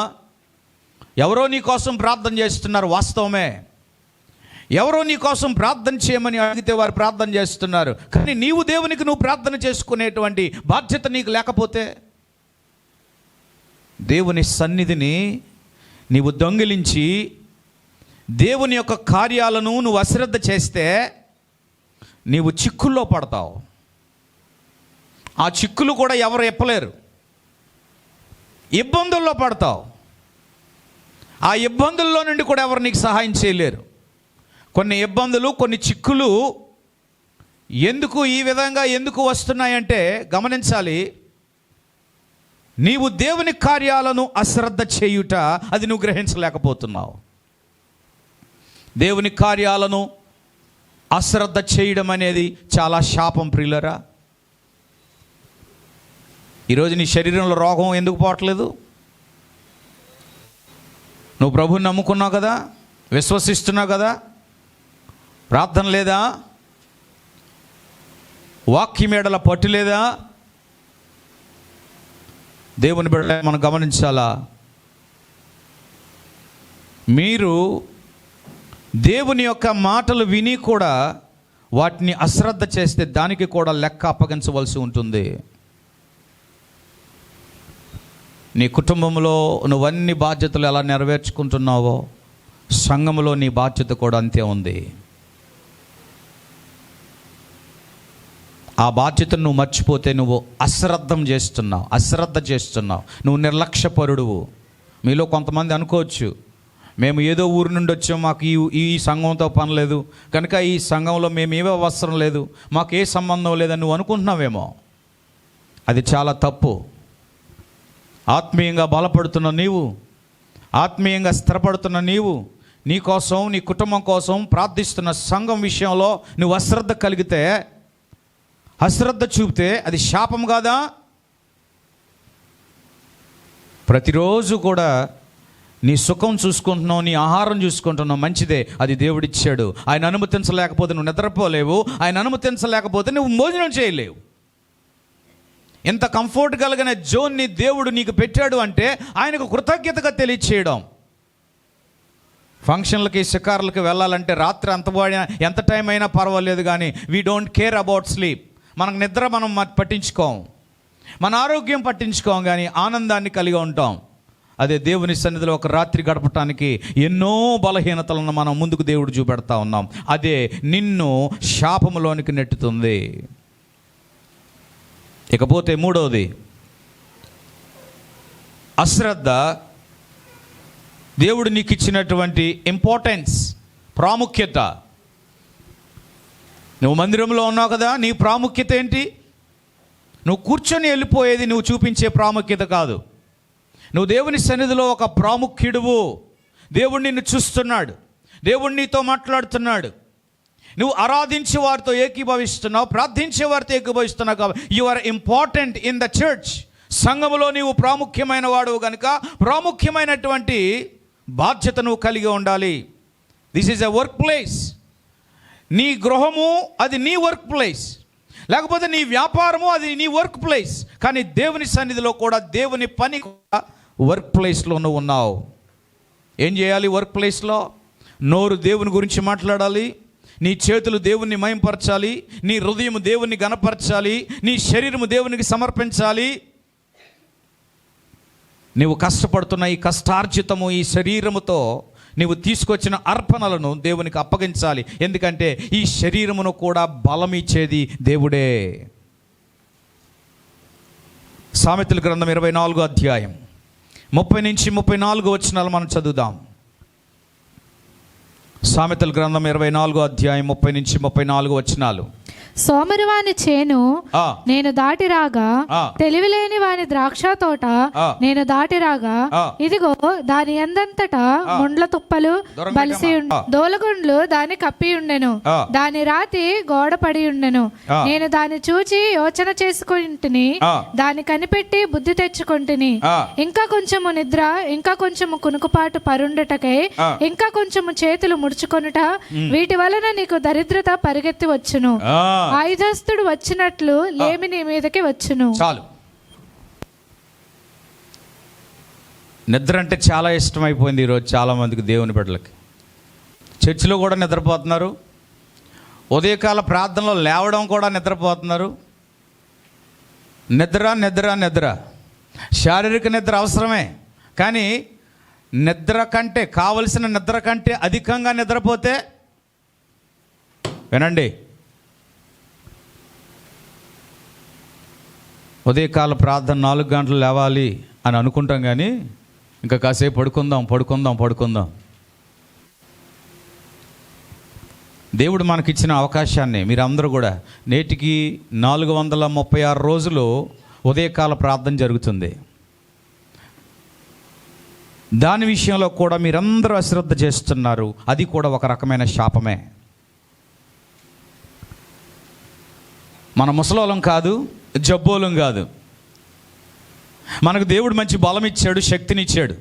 ఎవరో నీ కోసం ప్రార్థన చేస్తున్నారు, వాస్తవమే. ఎవరో నీ కోసం ప్రార్థన చేయమని అడిగితే వారు ప్రార్థన చేస్తున్నారు, కానీ నీవు దేవునికి నువ్వు ప్రార్థన చేసుకునేటువంటి బాధ్యత నీకు లేకపోతే, దేవుని సన్నిధిని నీవు దొంగిలించి దేవుని యొక్క కార్యాలను నువ్వు అశ్రద్ధ చేస్తే నీవు చిక్కుల్లో పడతావు. ఆ చిక్కులు కూడా ఎవరు ఎప్పలేరు. ఇబ్బందుల్లో పడతావు. ఆ ఇబ్బందుల్లో నుండి కూడా ఎవరు నీకు సహాయం చేయలేరు. కొన్ని ఇబ్బందులు, కొన్ని చిక్కులు ఎందుకు ఈ విధంగా ఎందుకు వస్తున్నాయంటే గమనించాలి. నీవు దేవుని కార్యాలను అశ్రద్ధ చేయుట అది నువ్వు గ్రహించలేకపోతున్నావు. దేవుని కార్యాలను అశ్రద్ధ చేయడం అనేది చాలా శాపం ప్రియులరా. ఈరోజు నీ శరీరంలో రోగం ఎందుకు పోవట్లేదు? నువ్వు ప్రభువుని నమ్ముకున్నావు కదా, విశ్వసిస్తున్నావు కదా, ప్రార్థన లేదా, వాక్యం ఎడల పట్టు లేదా? దేవుని బిడ్డ మనం గమనించాలా. మీరు దేవుని యొక్క మాటలు విని కూడా వాటిని అశ్రద్ధ చేస్తే దానికి కూడా లెక్క అప్పగించవలసి ఉంటుంది. నీ కుటుంబంలో నువ్వన్ని బాధ్యతలు ఎలా నెరవేర్చుకుంటున్నావో సంఘంలో నీ బాధ్యత కూడా అంతే ఉంది. ఆ బాధ్యతను నువ్వు మర్చిపోతే నువ్వు అశ్రద్ధ చేస్తున్నావు, నువ్వు నిర్లక్ష్యపరుడువు. మీలో కొంతమంది అనుకోవచ్చు, మేము ఏదో ఊరు నుండి వచ్చాం, మాకు ఈ సంఘంతో పని లేదు కనుక ఈ సంఘంలో మేము ఏమీ అవసరం లేదు, మాకు ఏ సంబంధం లేదని నువ్వు అనుకుంటున్నావేమో. అది చాలా తప్పు. ఆత్మీయంగా బలపడుతున్న నీవు, ఆత్మీయంగా స్థిరపడుతున్న నీవు, నీ కోసం నీ కుటుంబం కోసం ప్రార్థిస్తున్న సంఘం విషయంలో నువ్వు అశ్రద్ధ చూపితే అది శాపం కాదా? ప్రతిరోజు కూడా నీ సుఖం చూసుకుంటున్నావు, నీ ఆహారం చూసుకుంటున్నావు, మంచిదే, అది దేవుడిచ్చాడు. ఆయన అనుమతించలేకపోతే నువ్వు నిద్రపోలేవు, ఆయన అనుమతించలేకపోతే నువ్వు భోజనం చేయలేవు. ఎంత కంఫర్ట్ కలిగిన జోన్ని దేవుడు నీకు పెట్టాడు అంటే ఆయనకు కృతజ్ఞతగా తెలియచేయడం. ఫంక్షన్లకి షికారులకి వెళ్ళాలంటే రాత్రి ఎంత టైం అయినా పర్వాలేదు, కానీ we don't care about sleep. మనకు నిద్ర మనం పట్టించుకోం, మన ఆరోగ్యం పట్టించుకోం, కానీ ఆనందాన్ని కలిగి ఉంటాం. అదే దేవుని సన్నిధిలో ఒక రాత్రి గడపటానికి ఎన్నో బలహీనతలను మనం ముందుకు దేవుడు చూపెడతా ఉన్నాం. అదే నిన్ను శాపములోనికి నెట్టుతుంది. ఇకపోతే మూడవది, అశ్రద్ధ దేవుడు నీకు ఇచ్చినటువంటి ఇంపార్టెన్స్, ప్రాముఖ్యత. నువ్వు మందిరంలో ఉన్నావు కదా, నీ ప్రాముఖ్యత ఏంటి? నువ్వు కూర్చొని వెళ్ళిపోయేది నువ్వు చూపించే ప్రాముఖ్యత కాదు. నువ్వు దేవుని సన్నిధిలో ఒక ప్రాముఖ్యుడువు. దేవుడు నిన్ను చూస్తున్నాడు, దేవుడు నీతో మాట్లాడుతున్నాడు. నువ్వు ఆరాధించే వారితో ఏకీభవిస్తున్నావు, ప్రార్థించే వారితో ఏకీభవిస్తున్నావు కాబట్టి you are important in the church. సంఘములో నీవు ప్రాముఖ్యమైన వాడువు కనుక ప్రాముఖ్యమైనటువంటి బాధ్యత నువ్వు కలిగి ఉండాలి. This is a work place. నీ గృహము అది నీ వర్క్ ప్లేస్, లేకపోతే నీ వ్యాపారము అది నీ వర్క్ ప్లేస్. కానీ దేవుని సన్నిధిలో కూడా, దేవుని పని కూడా వర్క్ ప్లేస్లో నువ్వు ఉన్నావు. ఏం చేయాలి వర్క్ ప్లేస్లో? నోరు దేవుని గురించి మాట్లాడాలి, నీ చేతులు దేవుణ్ణి మహింపరచాలి, నీ హృదయము దేవుణ్ణి గణపరచాలి, నీ శరీరము దేవునికి సమర్పించాలి. నీవు కష్టపడుతున్న ఈ కష్టార్జితము, ఈ శరీరముతో నీవు తీసుకొచ్చిన అర్పణలను దేవునికి అప్పగించాలి. ఎందుకంటే ఈ శరీరమును కూడా బలం ఇచ్చేది దేవుడే. సామెతల గ్రంథం 24వ అధ్యాయం 30 నుంచి 34 వచనాలు మనం చదువుదాం. సామెతల గ్రంథం 24వ అధ్యాయం 30 నుంచి 34 వచనాలు. సోమరివాని చేను నేను దాటి రాగా, తెలివిలేని వాని ద్రాక్ష తోట నేను దాటి రాగా, ఇదిగో దాని ఎందంతటా ముండ్ల తుప్పలు బలిసి దోలగుండ్లు దాన్ని కప్పి ఉండెను, దాని రాతి గోడ పడి ఉండెను. నేను దాన్ని చూచి యోచన చేసుకుంటుని, దాన్ని కనిపెట్టి బుద్ధి తెచ్చుకుంటుని. ఇంకా కొంచెము నిద్ర, ఇంకా కొంచెము కునుకుపాటు పరుండుటకై, ఇంకా కొంచెము చేతులు ముడుచుకొనుట, వీటి వలన నీకు దరిద్రత పరిగెత్తి వచ్చును. ఆయుధస్తుడు వచ్చినట్లు లేమి నీ మీదకి వచ్చును. చాలు. నిద్ర అంటే చాలా ఇష్టమైపోయింది ఈరోజు చాలా మందికి, దేవుని బిడ్డలకి. చర్చిలో కూడా నిద్రపోతున్నారు, ఉదయకాల ప్రార్థనలో లేవడం కూడా నిద్రపోతున్నారు. నిద్ర శారీరక నిద్ర అవసరమే, కానీ నిద్ర కంటే, కావలసిన నిద్ర కంటే అధికంగా నిద్రపోతే, వినండి, ఉదయకాల ప్రార్థన 4 గంటలు లేవాలి అని అనుకుంటాం, కానీ ఇంకా కాసేపు పడుకుందాం. దేవుడు మనకిచ్చిన అవకాశాన్ని మీరందరూ కూడా, నేటికి 436 రోజులు ఉదయకాల ప్రార్థన జరుగుతుంది. దాని విషయంలో కూడా మీరందరూ అశ్రద్ధ చేస్తున్నారు. అది కూడా ఒక రకమైన శాపమే. మన ముసలోళం కాదు, జబ్బోలం కాదు, మనకు దేవుడు మంచి బలం ఇచ్చాడు, శక్తినిచ్చాడు.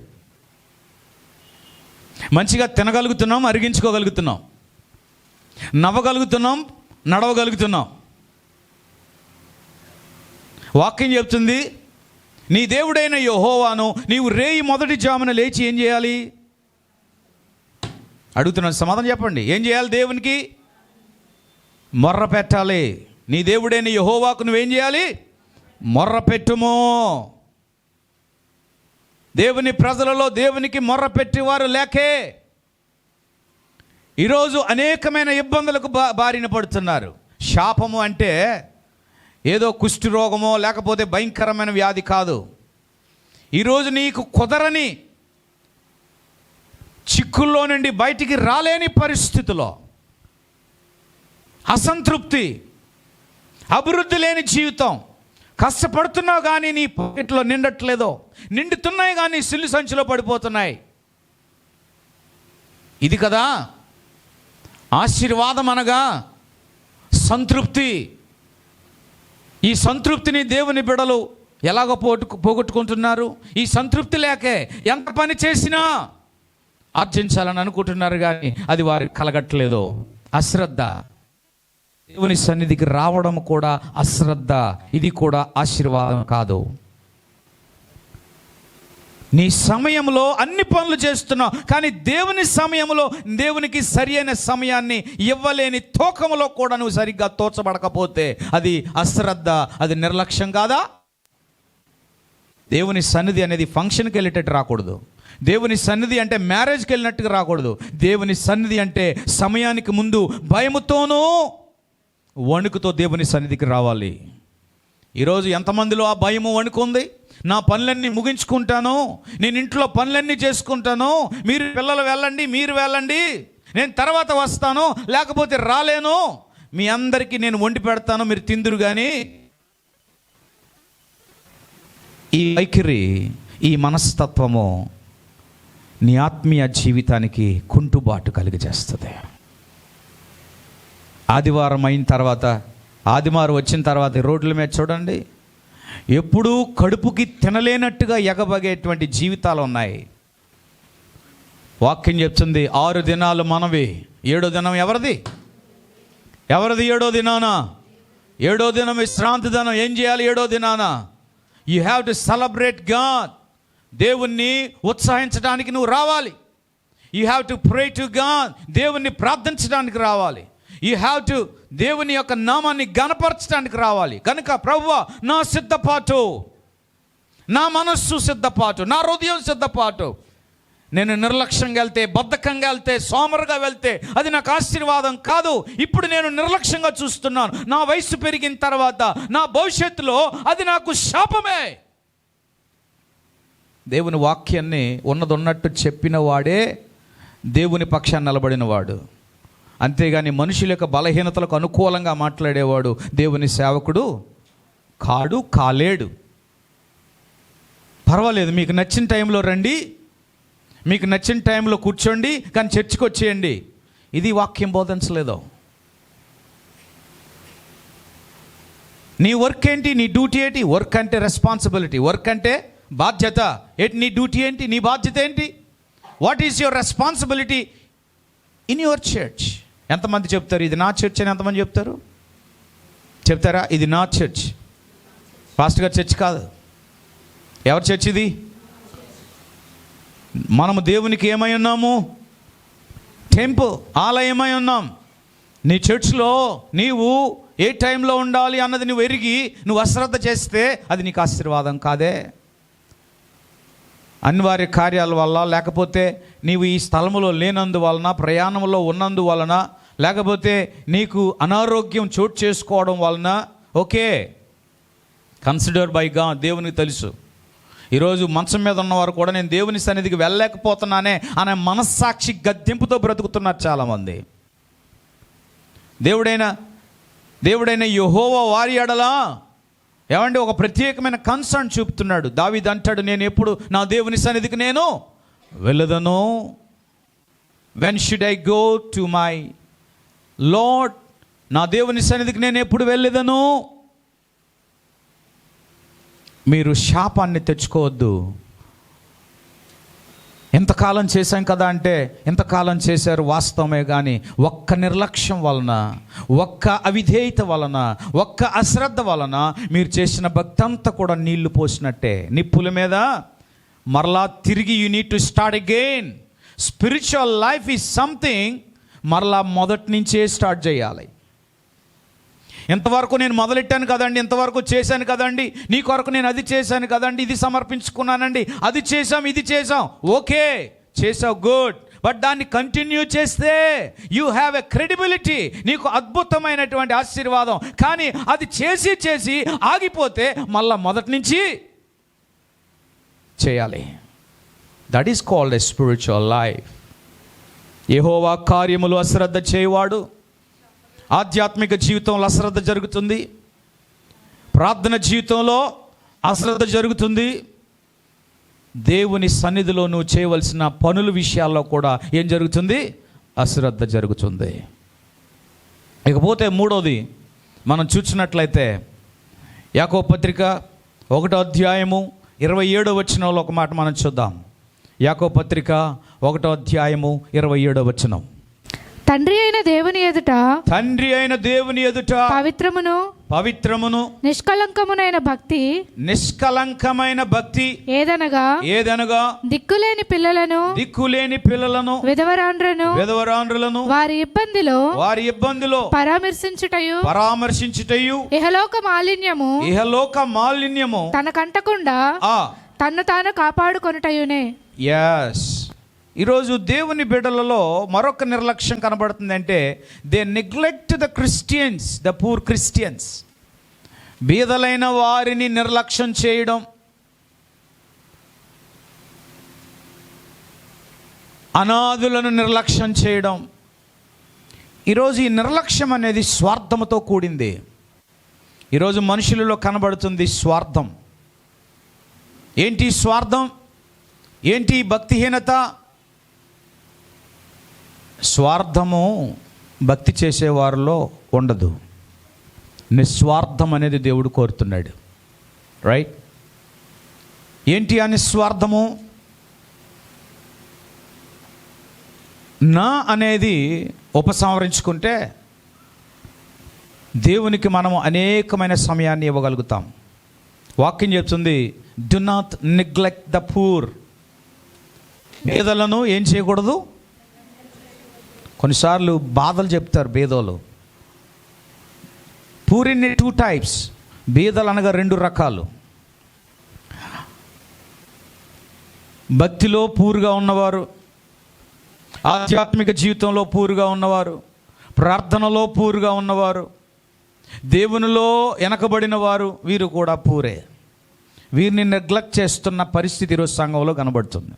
మంచిగా తినగలుగుతున్నాం, అరిగించుకోగలుగుతున్నాం, నవ్వగలుగుతున్నాం, నడవగలుగుతున్నాం. వాక్యం చెప్తుంది, నీ దేవుడైన యెహోవాను నీవు రేయి మొదటి జామున లేచి ఏం చేయాలి? అడుగుతున్నాను, సమాధానం చెప్పండి. ఏం చేయాలి? దేవునికి మొర్ర పెట్టాలి. నీ దేవుడైన యెహోవాకు నువ్వేం చేయాలి? మొర్ర పెట్టుము. దేవుని ప్రజలలో దేవునికి మొర్ర పెట్టేవారు లేకే ఈరోజు అనేకమైన ఇబ్బందులకు బారిన పడుతున్నారు. శాపము అంటే ఏదో కుష్టి రోగమో లేకపోతే భయంకరమైన వ్యాధి కాదు. ఈరోజు నీకు కుదరని చిక్కుల్లో నుండి బయటికి రాలేని పరిస్థితిలో అసంతృప్తి, అభివృద్ధి లేని జీవితం, కష్టపడుతున్నావు కానీ నీ పాకెట్లో నిండట్లేదో, నిండుతున్నాయి కానీ సిల్లు సంచిలో పడిపోతున్నాయి. ఇది కదా ఆశీర్వాదం అనగా సంతృప్తి. ఈ సంతృప్తిని దేవుని బిడలు ఎలాగో పోగొట్టుకుంటున్నారు. ఈ సంతృప్తి లేకే ఎంత పని చేసినా ఆర్జించాలని అనుకుంటున్నారు కానీ అది వారికి కలగట్లేదు. అశ్రద్ధ. దేవుని సన్నిధికి రావడం కూడా అశ్రద్ధ. ఇది కూడా ఆశీర్వాదం కాదు. నీ సమయంలో అన్ని పనులు చేస్తున్నావు కానీ దేవుని సమయంలో దేవునికి సరి అయిన సమయాన్ని ఇవ్వలేని తూకంలో కూడా నువ్వు సరిగ్గా తోచబడకపోతే అది అశ్రద్ధ, అది నిర్లక్ష్యం కాదా? దేవుని సన్నిధి అనేది ఫంక్షన్కి వెళ్ళేటట్టు రాకూడదు. దేవుని సన్నిధి అంటే మ్యారేజ్కి వెళ్ళినట్టుగా రాకూడదు. దేవుని సన్నిధి అంటే సమయానికి ముందు భయముతోనూ వణుకుతో దేవుని సన్నిధికి రావాలి. ఈరోజు ఎంతమందిలో ఆ భయము వణుకు ఉంది? నా పనులన్నీ ముగించుకుంటాను, నేను ఇంట్లో పనులన్నీ చేసుకుంటాను, మీరు పిల్లలు వెళ్ళండి, మీరు వెళ్ళండి, నేను తర్వాత వస్తాను, లేకపోతే రాలేను, మీ అందరికీ నేను వండి పెడతాను, మీరు తిందురు. కానీ ఈ వైఖరి, ఈ మనస్తత్వము నీ ఆత్మీయ జీవితానికి కుంటుబాటు కలిగజేస్తుంది. ఆదివారం అయిన తర్వాత, ఆదివారం వచ్చిన తర్వాత రోడ్ల మీద చూడండి, ఎప్పుడూ కడుపుకి తినలేనట్టుగా ఎగబగేటువంటి జీవితాలు ఉన్నాయి. వాక్యం చెప్తుంది 6 దినాలు మనవి, 7వ దినం ఎవరిది? 7వ దినాన? 7వ దినం విశ్రాంతి దినం. ఏం చేయాలి 7వ దినాన? You have to celebrate God. దేవుణ్ణి ఉత్సాహించడానికి నువ్వు రావాలి. You have to pray to God. దేవుణ్ణి ప్రార్థించడానికి రావాలి. యూ హ్యావ్ టు దేవుని యొక్క నామాన్ని గణపరచడానికి రావాలి. కనుక ప్రభువా, నా సిద్ధపాటు, నా మనస్సు సిద్ధపాటు, నా హృదయం సిద్ధపాటు. నేను నిర్లక్ష్యంగా వెళ్తే, బద్ధకంగా వెళ్తే, సోమరుగా వెళ్తే అది నాకు ఆశీర్వాదం కాదు. ఇప్పుడు నేను నిర్లక్ష్యంగా చూస్తున్నాను. నా వయసు పెరిగిన తర్వాత నా భవిష్యత్తులో అది నాకు శాపమే. దేవుని వాక్యాన్ని ఉన్నదొన్నట్టు చెప్పిన వాడే దేవుని పక్షాన్ని నిలబడినవాడు. అంతేగాని మనుషుల యొక్క బలహీనతలకు అనుకూలంగా మాట్లాడేవాడు దేవుని సేవకుడు కాడు, కాలేడు. పర్వాలేదు, మీకు నచ్చిన టైంలో రండి, మీకు నచ్చిన టైంలో కూర్చోండి, కానీ చర్చికి వచ్చేయండి. ఇది వాక్యం బోధించలేదు. నీ వర్క్ ఏంటి? నీ డ్యూటీ ఏంటి? వర్క్ అంటే రెస్పాన్సిబిలిటీ, వర్క్ అంటే బాధ్యత. ఏంటి నీ డ్యూటీ ఏంటి? నీ బాధ్యత ఏంటి? What is your responsibility in your church? ఎంతమంది చెప్తారు ఇది నా చర్చ్ అని? ఎంతమంది చెప్తారు? చెప్తారా? ఇది నా చర్చ్, పాస్టర్ గారి చర్చ్ కాదు. ఎవరి చర్చ్ ఇది? మనము దేవునికి ఏమై ఉన్నాము? టెంపుల్, ఆలయమై ఉన్నాం. నీ చర్చ్లో నీవు ఏ టైంలో ఉండాలి అన్నది నువ్వు ఎరిగి నువ్వు అశ్రద్ధ చేస్తే అది నీకు ఆశీర్వాదం కాదే. అనివార్య కార్యాల వల్ల, లేకపోతే నీవు ఈ స్థలములో లేనందువలన, ప్రయాణంలో ఉన్నందువలన, లేకపోతే నీకు అనారోగ్యం చోటు చేసుకోవడం వలన, ఓకే, కన్సిడర్ బై గాడ్. దేవునికి తెలుసు. ఈరోజు మంచం మీద ఉన్నవారు కూడా నేను దేవుని సన్నిధికి వెళ్ళలేకపోతున్నానే అనే మనస్సాక్షి గద్దెంపుతో బ్రతుకుతున్నారు చాలామంది. దేవుడైన యెహోవా వారి ఎడలా ఏమంటే ఒక ప్రత్యేకమైన కన్సర్న్ చూపుతున్నాడు. దావీదు అంటాడు, నేను ఎప్పుడు నా దేవుని సన్నిధికి నేను వెళ్ళదను. When should I go to my lord? నా దేవుని సన్నిధికి నేను ఎప్పుడు వెళ్ళదను? మీరు శాపాన్ని తెచ్చుకోవద్దు. ఎంతకాలం చేశాం కదా అంటే ఎంతకాలం చేశారు వాస్తవమే, కానీ ఒక్క నిర్లక్ష్యం వలన, ఒక్క అవిధేయత వలన, ఒక్క అశ్రద్ధ వలన మీరు చేసిన భక్తి అంతా కూడా నీళ్లు పోసినట్టే, నిప్పుల మీద మరలా తిరిగి. You need to start again. Spiritual life is something మరలా మొదటి నుంచే స్టార్ట్ చేయాలి. ఇంతవరకు నేను మొదలెట్టాను కదండి, ఇంతవరకు చేశాను కదండి, నీ కొరకు నేను అది చేశాను కదండి, ఇది సమర్పించుకున్నానండి, అది చేసాం, ఇది చేసాం, ఓకే చేసావు, గుడ్. బట్ దాన్ని కంటిన్యూ చేస్తే యూ హ్యావ్ ఎ క్రెడిబిలిటీ, నీకు అద్భుతమైనటువంటి ఆశీర్వాదం. కానీ అది చేసి చేసి ఆగిపోతే మళ్ళా మొదటి నుంచి చేయాలి. That is called a spiritual life. యెహోవా కార్యములు అశ్రద్ధ చేయవాడు. ఆధ్యాత్మిక జీవితంలో అశ్రద్ధ జరుగుతుంది, ప్రార్థన జీవితంలో అశ్రద్ధ జరుగుతుంది, దేవుని సన్నిధిలో నువ్వు చేయవలసిన పనుల విషయాల్లో కూడా ఏం జరుగుతుంది? అశ్రద్ధ జరుగుతుంది. ఇకపోతే మూడోది మనం చూసినట్లయితే యాకోబు పత్రిక 1వ అధ్యాయము 27వ వచనంలో ఒక మాట మనం చూద్దాం. యాకోబు పత్రిక 1వ అధ్యాయము 27వ వచనం. తండ్రి అయిన దేవుని ఎదుట పవిత్రమును నిష్కలంకమైన భక్తి ఏదనగా దిక్కులేని పిల్లలను విధవరాండ్రులను వారి ఇబ్బందిలో పరామర్శించుటయు ఇహలోక మాలిన్యము తనకంటకుండా తన్ను తాను కాపాడుకొనుటయునే. yes. ఈరోజు దేవుని బిడ్డలలో మరొక నిర్లక్ష్యం కనబడుతుంది. అంటే they neglect the Christians, the poor Christians. బీదలైన వారిని నిర్లక్ష్యం చేయడం, అనాథులను నిర్లక్ష్యం చేయడం. ఈరోజు ఈ నిర్లక్ష్యం అనేది స్వార్థముతో కూడింది. ఈరోజు మనుషులలో కనబడుతుంది స్వార్థం. ఏంటి స్వార్థం? ఏంటి భక్తిహీనత? స్వార్థము భక్తి చేసేవారిలో ఉండదు. నిస్వార్థం అనేది దేవుడు కోరుతున్నాడు. రైట్? ఏంటి ఆ నిస్వార్థము? నా అనేది ఉపసంహరించుకుంటే దేవునికి మనము అనేకమైన సమయాన్ని ఇవ్వగలుగుతాం. వాక్యం చెప్తుంది, do not neglect the poor. పేదలను ఏం చేయకూడదు. కొన్నిసార్లు బాధలు చెప్తారు బేదోలు. Poor in 2 types. బీదలు అనగా 2 రకాలు. భక్తిలో పూర్గా ఉన్నవారు, ఆధ్యాత్మిక జీవితంలో పూర్గా ఉన్నవారు, ప్రార్థనలో పూర్గా ఉన్నవారు, దేవునిలో వెనకబడిన వారు, వీరు కూడా పూరే. వీరిని నెగ్లెక్ట్ చేస్తున్న పరిస్థితి ఈరోజు సంఘంలో కనబడుతుంది.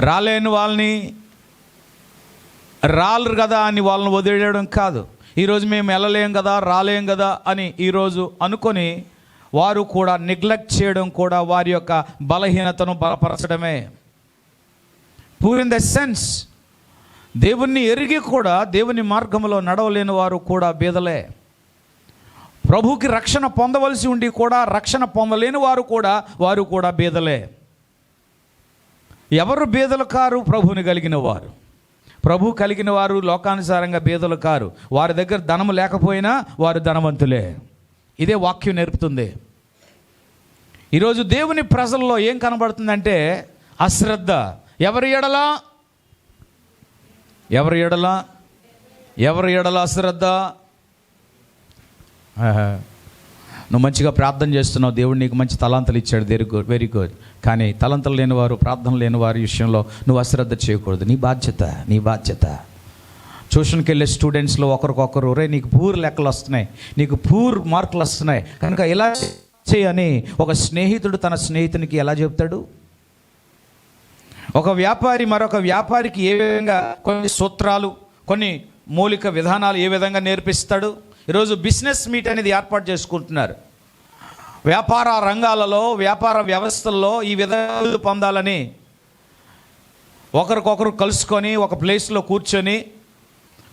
రాలేని వాళ్ళని రాలరు కదా అని వాళ్ళని వదిలేయడం కాదు. ఈరోజు మేము వెళ్ళలేం కదా, రాలేం కదా అని ఈరోజు అనుకొని వారు కూడా నెగ్లెక్ట్ చేయడం కూడా వారి యొక్క బలహీనతను బలపరచడమే. పూర్ ఇన్ ద సెన్స్, దేవుణ్ణి ఎరిగి కూడా దేవుని మార్గంలో నడవలేని వారు కూడా బీదలే. ప్రభువుకి రక్షణ పొందవలసి ఉండి కూడా రక్షణ పొందలేని వారు కూడా బీదలే. ఎవరు బీదలు కారు? ప్రభువుని కలిగిన వారు. ప్రభు కలిగిన వారు లోకానుసారంగా బీదలు కారు. వారి దగ్గర ధనము లేకపోయినా వారు ధనవంతులే. ఇదే వాక్యం నేర్పుతుంది. ఈరోజు దేవుని ప్రజల్లో ఏం కనబడుతుందంటే అశ్రద్ధ. ఎవరి ఎడల అశ్రద్ధ? నువ్వు మంచిగా ప్రార్థన చేస్తున్నావు, దేవుడు నీకు మంచి తలాంతలు ఇచ్చాడు, వెరీ గుడ్. కానీ తలంతలు లేనివారు, ప్రార్థన లేని వారి విషయంలో నువ్వు అశ్రద్ధ చేయకూడదు. నీ బాధ్యత. ట్యూషన్కి వెళ్ళే స్టూడెంట్స్లో ఒకరికొకరు, రే నీకు పూర్ లెక్కలు వస్తున్నాయి, నీకు పూర్ మార్కులు వస్తున్నాయి కనుక ఇలా చేయని ఒక స్నేహితుడు తన స్నేహితునికి ఎలా చెప్తాడు? ఒక వ్యాపారి మరొక వ్యాపారికి ఏ విధంగా కొన్ని సూత్రాలు, కొన్ని మౌలిక విధానాలు ఏ విధంగా నేర్పిస్తాడు? ఈరోజు బిజినెస్ మీట్ అనేది ఏర్పాటు చేసుకుంటున్నారు. వ్యాపార రంగాలలో, వ్యాపార వ్యవస్థల్లో ఈ విధంగా పొందాలని ఒకరికొకరు కలుసుకొని ఒక ప్లేస్లో కూర్చొని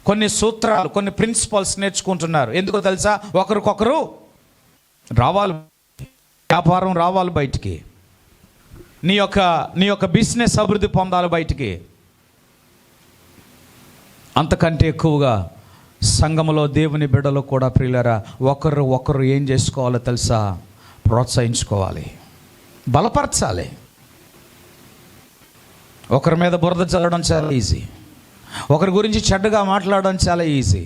కొన్ని సూత్రాలు, కొన్ని ప్రిన్సిపల్స్ నేర్చుకుంటున్నారు. ఎందుకో తెలుసా? ఒకరికొకరు రావాలి, వ్యాపారం రావాలి బయటికి, నీ యొక్క బిజినెస్ అభివృద్ధి పొందాలి బయటికి. అంతకంటే ఎక్కువగా సంఘములో దేవుని బిడ్డలు కూడా ప్రియులారా ఒకరు ఏం చేసుకోవాలో తెలుసా? ప్రోత్సహించుకోవాలి, బలపరచాలి. ఒకరి మీద బురద చల్లడం చాలా ఈజీ, ఒకరి గురించి చెడ్డగా మాట్లాడడం చాలా ఈజీ.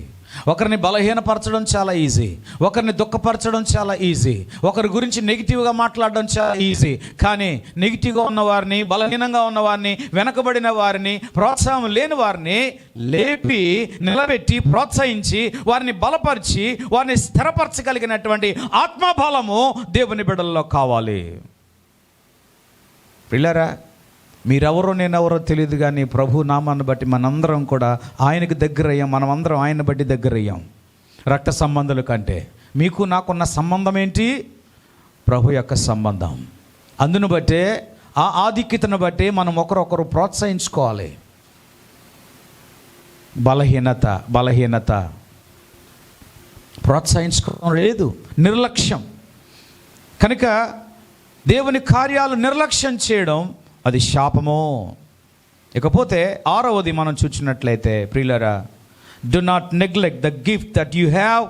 ఒకరిని బలహీనపరచడం చాలా ఈజీ, ఒకరిని దుఃఖపరచడం చాలా ఈజీ, ఒకరి గురించి నెగిటివ్గా మాట్లాడడం చాలా ఈజీ. కానీ నెగిటివ్గా ఉన్నవారిని, బలహీనంగా ఉన్నవారిని, వెనకబడిన వారిని, ప్రోత్సాహం లేని వారిని లేపి నిలబెట్టి ప్రోత్సహించి వారిని బలపరిచి వారిని స్థిరపరచగలిగినటువంటి ఆత్మబలము దేవుని బిడ్డల్లో కావాలి. పిల్లరా, మీరెవరో నేనెవరో తెలియదు, కానీ ప్రభు నామాన్ని బట్టి మనందరం కూడా ఆయనకు దగ్గర అయ్యాం. మనమందరం ఆయన బట్టి దగ్గర అయ్యాం. రక్త సంబంధాల కంటే మీకు నాకున్న సంబంధం ఏంటి? ప్రభు యొక్క సంబంధం. అందును బట్టే, ఆ ఆధిక్యతను బట్టి మనం ఒకరొకరు ప్రోత్సహించుకోవాలి. బలహీనత ప్రోత్సహించుకోవడం లేదు, నిర్లక్ష్యం. కనుక దేవుని కార్యాలు నిర్లక్ష్యం చేయడం అది శాపము. ఇకపోతే 6వది మనం చూసినట్లయితే ప్రియులారా, do not neglect the gift that you have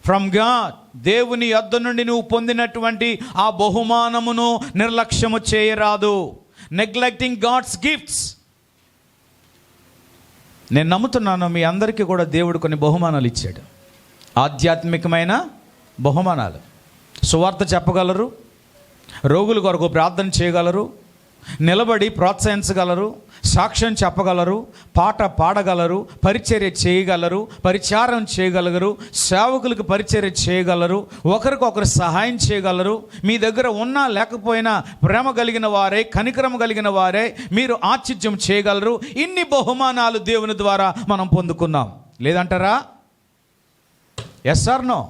from God. దేవుని యొద్ద నుండి నువ్వు పొందినటువంటి ఆ బహుమానమును నిర్లక్ష్యము చేయరాదు. Neglecting God's gifts. నేను నమ్ముతున్నాను మీ అందరికీ కూడా దేవుడు కొన్ని బహుమానాలు ఇచ్చాడు. ఆధ్యాత్మికమైన బహుమానాలు. సువార్త చెప్పగలరు, రోగుల కొరకు ప్రార్థన చేయగలరు, నిలబడి ప్రోత్సహించగలరు, సాక్ష్యం చెప్పగలరు, పాట పాడగలరు, పరిచర్య చేయగలరు, పరిచారం చేయగలరు, సేవకులకు పరిచర్య చేయగలరు, ఒకరికొకరు సహాయం చేయగలరు. మీ దగ్గర ఉన్నా లేకపోయినా ప్రేమ కలిగిన వారే, కనికరం కలిగిన వారే మీరు ఆతిథ్యం చేయగలరు. ఇన్ని బహుమానాలు దేవుని ద్వారా మనం పొందుకున్నాం. లేదంటారా? Yes or no?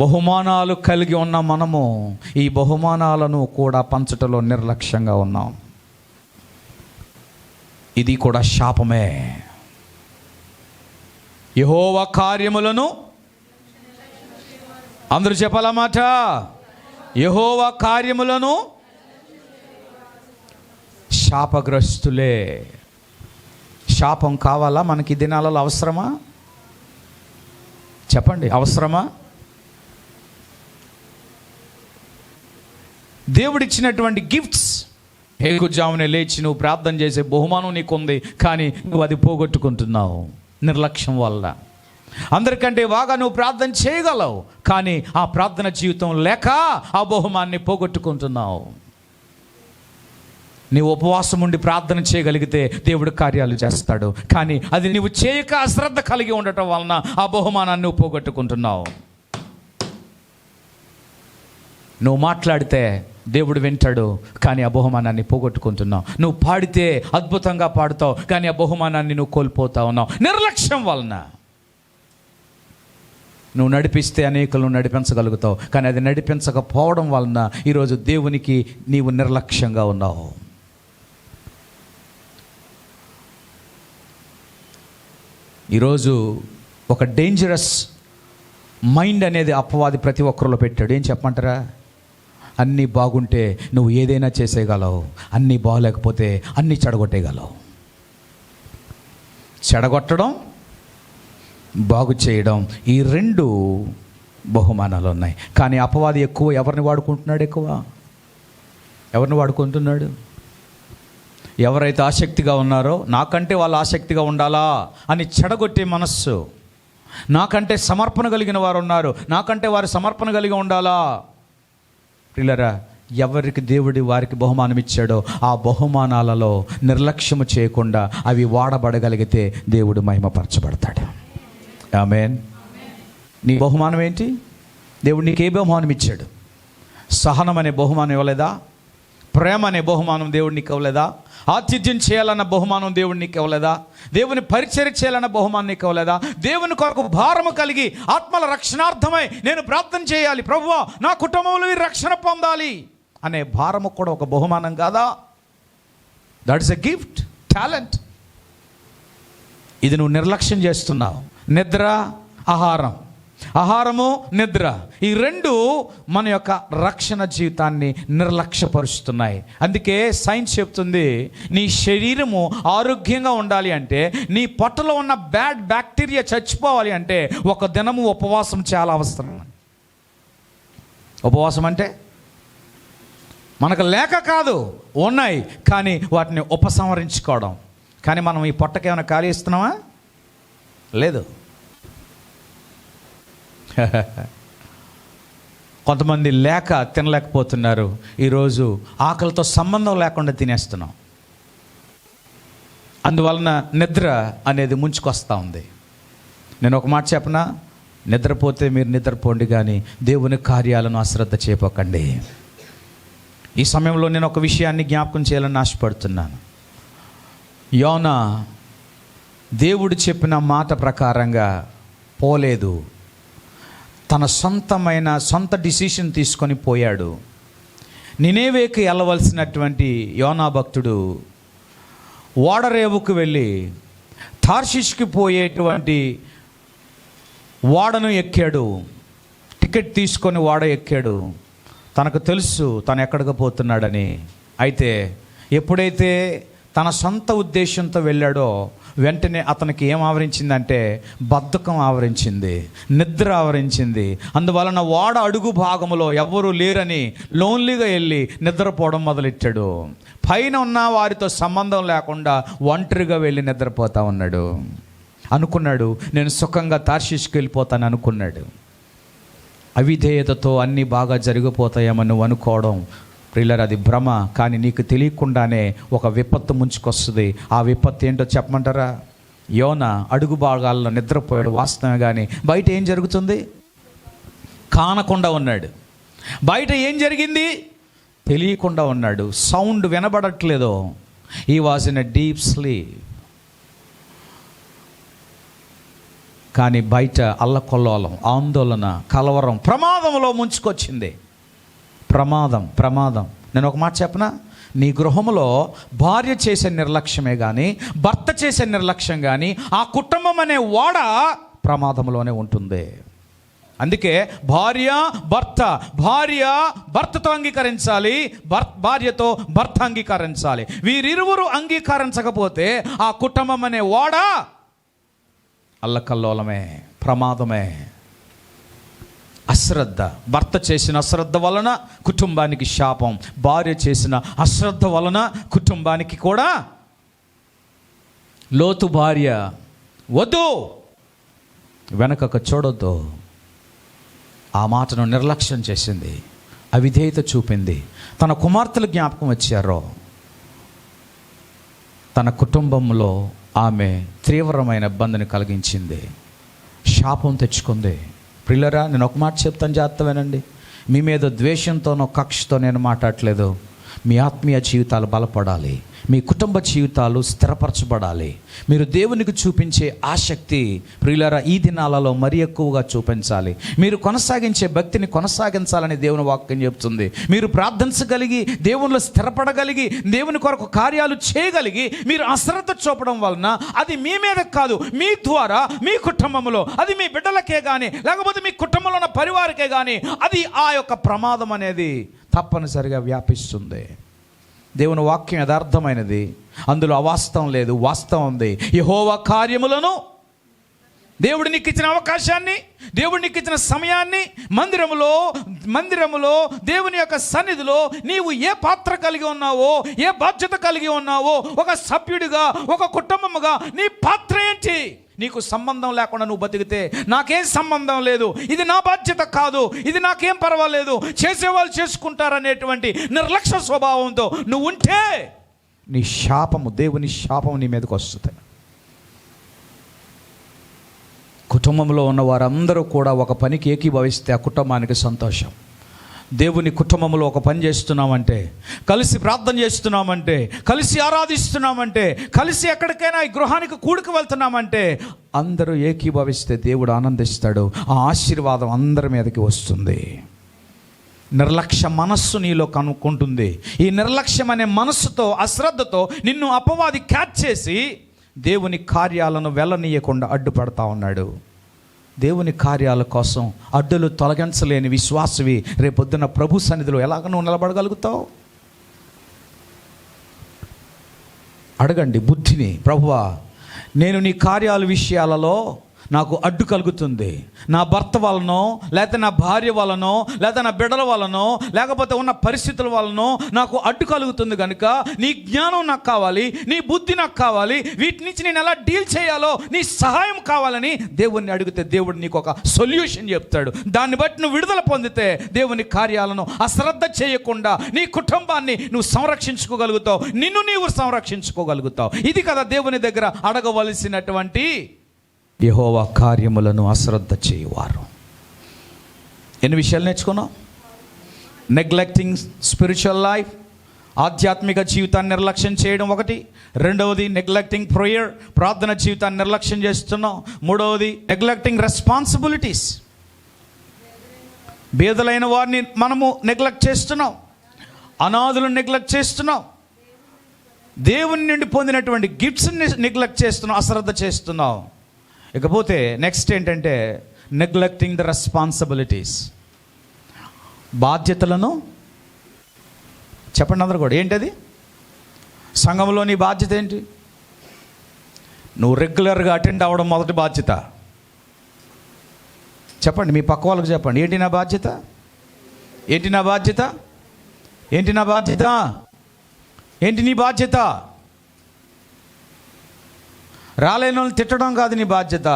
బహుమానాలు కలిగి ఉన్న మనము ఈ బహుమానాలను కూడా పంచటలో నిర్లక్ష్యంగా ఉన్నాం. ఇది కూడా శాపమే. యెహోవా కార్యములను, అందరూ చెప్పాలన్నమాట, యెహోవా కార్యములను శాపగ్రస్తులే. శాపం కావాలా మనకి? దినాలలో అవసరమా? చెప్పండి, అవసరమా? దేవుడిచ్చినటువంటి గిఫ్ట్స్, హేకుజామునే లేచి నువ్వు ప్రార్థన చేసే బహుమానం నీకుంది, కానీ నువ్వు అది పోగొట్టుకుంటున్నావు నిర్లక్ష్యం వల్ల. అందరికంటే బాగా నువ్వు ప్రార్థన చేయగలవు, కానీ ఆ ప్రార్థన జీవితం లేక ఆ బహుమాన్ని పోగొట్టుకుంటున్నావు. నీవు ఉపవాసం ఉండి ప్రార్థన చేయగలిగితే దేవుడు కార్యాలు చేస్తాడు, కానీ అది నువ్వు చేయక అశ్రద్ధ కలిగి ఉండటం వలన ఆ బహుమానాన్ని నువ్వు పోగొట్టుకుంటున్నావు. నువ్వు మాట్లాడితే దేవుడు వింటాడు, కానీ ఆ బహుమానాన్ని పోగొట్టుకుంటున్నావు. నువ్వు పాడితే అద్భుతంగా పాడుతావు, కానీ ఆ బహుమానాన్ని నువ్వు కోల్పోతా ఉన్నావు నిర్లక్ష్యం వలన. నువ్వు నడిపిస్తే అనేకులను నడిపించగలుగుతావు, కానీ అది నడిపించకపోవడం వలన ఈరోజు దేవునికి నీవు నిర్లక్ష్యంగా ఉన్నావు. ఈరోజు ఒక డేంజరస్ మైండ్ అనేది అపవాది ప్రతి ఒక్కరిలో పెట్టాడు. ఏం చెప్పమంటారా? అన్నీ బాగుంటే నువ్వు ఏదైనా చేసేయగలవు, అన్నీ బాగలేకపోతే అన్నీ చెడగొట్టేయగలవు. చెడగొట్టడం, బాగు చేయడం, ఈ రెండు బహుమానాలు ఉన్నాయి. కానీ అపవాది ఎక్కువ ఎవరిని వాడుకుంటున్నాడు? ఎవరిని వాడుకుంటున్నాడు? ఎవరైతే ఆసక్తిగా ఉన్నారో, నాకంటే వాళ్ళు ఆసక్తిగా ఉండాలా అని చెడగొట్టే మనస్సు. నాకంటే సమర్పణ కలిగిన వారు ఉన్నారు, నాకంటే వారు సమర్పణ కలిగి ఉండాలా. ప్రియులారా, ఎవరికి దేవుడి వారికి బహుమానం ఇచ్చాడో ఆ బహుమానాలలో నిర్లక్ష్యము చేయకుండా అవి వాడబడగలిగితే దేవుడు మహిమపరచబడతాడు. ఆమేన్. నీ బహుమానం ఏంటి? దేవుడు నీకు ఏ బహుమానం ఇచ్చాడు? సహనం అనే బహుమానం ఇవ్వలేదా? ప్రేమ అనే బహుమానం దేవుడు నీకు ఇవ్వలేదా? ఆతిథ్యం చేయాలన్న బహుమానం దేవుడు నీకు ఇవ్వలేదా? దేవుని పరిచర్య చేయాలన్న బహుమానం నీకు ఇవ్వలేదా? దేవుని కొరకు భారము కలిగి ఆత్మల రక్షణార్థమై నేను ప్రార్థన చేయాలి, ప్రభువా నా కుటుంబంలో వీరు రక్షణ పొందాలి అనే భారము కూడా ఒక బహుమానం కాదా? That is a gift, talent. ఇది నువ్వు నిర్లక్ష్యం చేస్తున్నావు. నిద్ర, ఆహారం, ఆహారము, నిద్ర, ఈ రెండు మన యొక్క రక్షణ జీవితాన్ని నిర్లక్ష్యపరుస్తున్నాయి. అందుకే సైన్స్ చెప్తుంది, నీ శరీరము ఆరోగ్యంగా ఉండాలి అంటే, నీ పొట్టలో ఉన్న బ్యాడ్ బ్యాక్టీరియా చచ్చిపోవాలి అంటే ఒక దినము ఉపవాసం చాలా అవసరం. ఉపవాసం అంటే మనకు లేక కాదు, ఉన్నాయి, కానీ వాటిని ఉపసంహరించుకోవడం. కానీ మనం ఈ పొట్టకేమైనా ఖాళీ ఇస్తున్నామా? లేదు. కొంతమంది లేక తినలేకపోతున్నారు. ఈరోజు ఆకలితో సంబంధం లేకుండా తినేస్తున్నాం. అందువలన నిద్ర అనేది ముంచుకొస్తూ ఉంది. నేను ఒక మాట చెప్పనా, నిద్రపోతే మీరు నిద్రపోండి, కానీ దేవుని కార్యాలను అశ్రద్ధ చేయపోకండి. ఈ సమయంలో నేను ఒక విషయాన్ని జ్ఞాపకం చేయాలని ఆశపడుతున్నాను. యోనా దేవుడు చెప్పిన మాట ప్రకారంగా పోలేదు. తన సొంత డిసిషన్ తీసుకొని పోయాడు. నినేవేకి వెళ్ళవలసినటువంటి యోనా భక్తుడు ఓడరేవుకు వెళ్ళి తార్షిష్కి పోయేటువంటి ఓడను ఎక్కాడు. టికెట్ తీసుకొని ఓడ ఎక్కాడు. తనకు తెలుసు తను ఎక్కడికి పోతున్నాడని. అయితే ఎప్పుడైతే తన సొంత ఉద్దేశంతో వెళ్ళాడో వెంటనే అతనికి ఏం ఆవరించిందంటే బద్ధకం ఆవరించింది, నిద్ర ఆవరించింది. అందువలన ఓడ అడుగు భాగంలో ఎవ్వరూ లేరని లోన్లీగా వెళ్ళి నిద్రపోవడం మొదలెట్టాడు. పైన ఉన్న వారితో సంబంధం లేకుండా ఒంటరిగా వెళ్ళి నిద్రపోతా ఉన్నాడు. అనుకున్నాడు నేను సుఖంగా తార్షీష్కి వెళ్ళిపోతాను అనుకున్నాడు. అవిధేయతతో అన్నీ బాగా జరిగిపోతాయేమో నువ్వు అనుకోవడం ప్రియులారా, అది భ్రమ. కానీ నీకు తెలియకుండానే ఒక విపత్తు ముంచుకొస్తుంది. ఆ విపత్తు ఏంటో చెప్పమంటారా? యోనా అడుగు భాగాల్లో నిద్రపోయాడు వాస్తవమే, కానీ బయట ఏం జరుగుతుంది కానకుండా ఉన్నాడు. బయట ఏం జరిగింది తెలియకుండా ఉన్నాడు. సౌండ్ వినబడట్లేదు. He was in a deep sleep. కానీ బయట అల్లకొల్లోలం, ఆందోళన, కలవరం, ప్రమాదంలో ముంచుకొచ్చింది. ప్రమాదం. నేను ఒక మాట చెప్పనా, నీ గృహంలో భార్య చేసే నిర్లక్ష్యమే కానీ, భర్త చేసే నిర్లక్ష్యం కానీ, ఆ కుటుంబం అనే ఓడ ప్రమాదంలోనే ఉంటుంది. అందుకే భార్య భర్తతో అంగీకరించాలి, భార్యతో భర్త అంగీకరించాలి. వీరిరువురు అంగీకరించకపోతే ఆ కుటుంబం అనే ఓడ అల్లకల్లోలమే, ప్రమాదమే. అశ్రద్ధ, భర్త చేసిన అశ్రద్ధ వలన కుటుంబానికి శాపం, భార్య చేసిన అశ్రద్ధ వలన కుటుంబానికి కూడా. లోతు భార్య వద్దు, వెనకకు చూడొద్దు, ఆ మాటను నిర్లక్ష్యం చేసింది, అవిధేయత చూపింది. తన కుమార్తెలు జ్ఞాపకం వచ్చారో తన కుటుంబంలో ఆమె తీవ్రమైన ఇబ్బందిని కలిగించింది, శాపం తెచ్చుకుంది. ప్రియులారా, నేను ఒక మాట చెప్తాను, జాగ్రత్త వినండి. మీ మీద ద్వేషంతోనో కక్షతో నేను మాట్లాడట్లేదు. మీ ఆత్మీయ జీవితాలు బలపడాలి, మీ కుటుంబ జీవితాలు స్థిరపరచబడాలి. మీరు దేవునికి చూపించే ఆసక్తి ప్రియులారా ఈ దినాలలో మరి ఎక్కువగా చూపించాలి. మీరు కొనసాగించే భక్తిని కొనసాగించాలని దేవుని వాక్యం చెప్తుంది. మీరు ప్రార్థించగలిగి, దేవునిలో స్థిరపడగలిగి, దేవుని కొరకు కార్యాలు చేయగలిగి, మీరు అశ్రద్ధ చూపడం వలన అది మీ మీద కాదు, మీ ద్వారా మీ కుటుంబంలో, అది మీ బిడ్డలకే కానీ లేకపోతే మీ కుటుంబంలో ఉన్న పరివారికే కానీ అది ఆ యొక్క ప్రమాదం అనేది తప్పనిసరిగా వ్యాపిస్తుంది. దేవుని వాక్యం యథార్థమైనది, అందులో అవాస్తవం లేదు, వాస్తవం ఉంది. యెహోవా కార్యములను, దేవుడు నీకు ఇచ్చిన అవకాశాన్ని, దేవుడు నీకు ఇచ్చిన సమయాన్ని, మందిరములో దేవుని యొక్క సన్నిధిలో నీవు ఏ పాత్ర కలిగి ఉన్నావో, ఏ బాధ్యత కలిగి ఉన్నావో, ఒక సభ్యుడిగా, ఒక కుటుంబముగా నీ పాత్ర ఏంటి? నీకు సంబంధం లేకుండా నువ్వు బతికితే నాకేం సంబంధం లేదు, ఇది నా బాధ్యత కాదు, ఇది నాకేం పర్వాలేదు, చేసేవాళ్ళు చేసుకుంటారనేటువంటి నిర్లక్ష్య స్వభావంతో నువ్వు ఉంటే నీ శాపము, దేవుని శాపము నీ మీదకి వస్తుంది. కుటుంబంలో ఉన్న వారందరూ కూడా ఒక పనికి ఏకీభవిస్తే ఆ కుటుంబానికి సంతోషం. దేవుని కుటుంబంలో ఒక పని చేస్తున్నామంటే, కలిసి ప్రార్థన చేస్తున్నామంటే, కలిసి ఆరాధిస్తున్నామంటే, కలిసి ఎక్కడికైనా ఈ గృహానికి కూడికి వెళ్తున్నామంటే అందరూ ఏకీభవిస్తే దేవుడు ఆనందిస్తాడు. ఆ ఆశీర్వాదం అందరి మీదకి వస్తుంది. నిర్లక్ష్య మనస్సు నీలో కనుక్కుంటుంది. ఈ నిర్లక్ష్యం అనే మనస్సుతో, అశ్రద్ధతో నిన్ను అపవాది క్యాచ్ చేసి దేవుని కార్యాలను వెళ్ళనీయకుండా అడ్డుపడతా ఉన్నాడు. దేవుని కార్యాల కోసం అడ్డులు తొలగించలేని విశ్వాసవి రేపొద్దున ప్రభు సన్నిధిలో ఎలాగ నువ్వు నిలబడగలుగుతావు? అడగండి బుద్ధిని. ప్రభువా, నేను నీ కార్యాల విషయాలలో నాకు అడ్డు కలుగుతుంది, నా భర్త వలనో, లేకపోతే నా భార్య వలనో, లేకపోతే నా బిడ్డల వలనో, లేకపోతే ఉన్న పరిస్థితుల వలనో నాకు అడ్డు కలుగుతుంది కనుక నీ జ్ఞానం నాకు కావాలి, నీ బుద్ధి నాకు కావాలి, వీటి నుంచి నేను ఎలా డీల్ చేయాలో నీ సహాయం కావాలని దేవుణ్ణి అడిగితే దేవుడు నీకు ఒక సొల్యూషన్ చెప్తాడు. దాన్ని బట్టి నువ్వు విడుదల పొందితే దేవుని కార్యాలను అశ్రద్ధ చేయకుండా నీ కుటుంబాన్ని నువ్వు సంరక్షించుకోగలుగుతావు, నిన్ను నీవు సంరక్షించుకోగలుగుతావు. ఇది కదా దేవుని దగ్గర అడగవలసినటువంటి యెహోవా కార్యములను అశ్రద్ధ చేయువారు. ఎన్ని విషయాలు నేర్చుకున్నాం? నెగ్లెక్టింగ్ స్పిరిచువల్ లైఫ్, ఆధ్యాత్మిక జీవితాన్ని నిర్లక్ష్యం చేయడం ఒకటి. రెండవది నెగ్లెక్టింగ్ ప్రేయర్, ప్రార్థన జీవితాన్ని నిర్లక్ష్యం చేస్తున్నాం. మూడవది నెగ్లెక్టింగ్ రెస్పాన్సిబిలిటీస్, బేదలైన వారిని మనము నెగ్లెక్ట్ చేస్తున్నాం, అనాథులను నెగ్లెక్ట్ చేస్తున్నాం, దేవుని నుండి పొందినటువంటి గిఫ్ట్స్ని నెగ్లెక్ట్ చేస్తున్నాం, అశ్రద్ధ చేస్తున్నాం. ఇకపోతే నెక్స్ట్ ఏంటంటే నెగ్లెక్టింగ్ ద రెస్పాన్సిబిలిటీస్, బాధ్యతలను. చెప్పండి అందరూ కూడా, ఏంటది? సంఘంలో నీ బాధ్యత ఏంటి? నువ్వు రెగ్యులర్గా అటెండ్ అవ్వడం మొదటి బాధ్యత. చెప్పండి, మీ పక్క వాళ్ళకి చెప్పండి, ఏంటి నా బాధ్యత? ఏంటి నా బాధ్యత? ఏంటి నా బాధ్యత? ఏంటి నీ బాధ్యత? రాలేని వాళ్ళని తిట్టడం కాదు నీ బాధ్యత,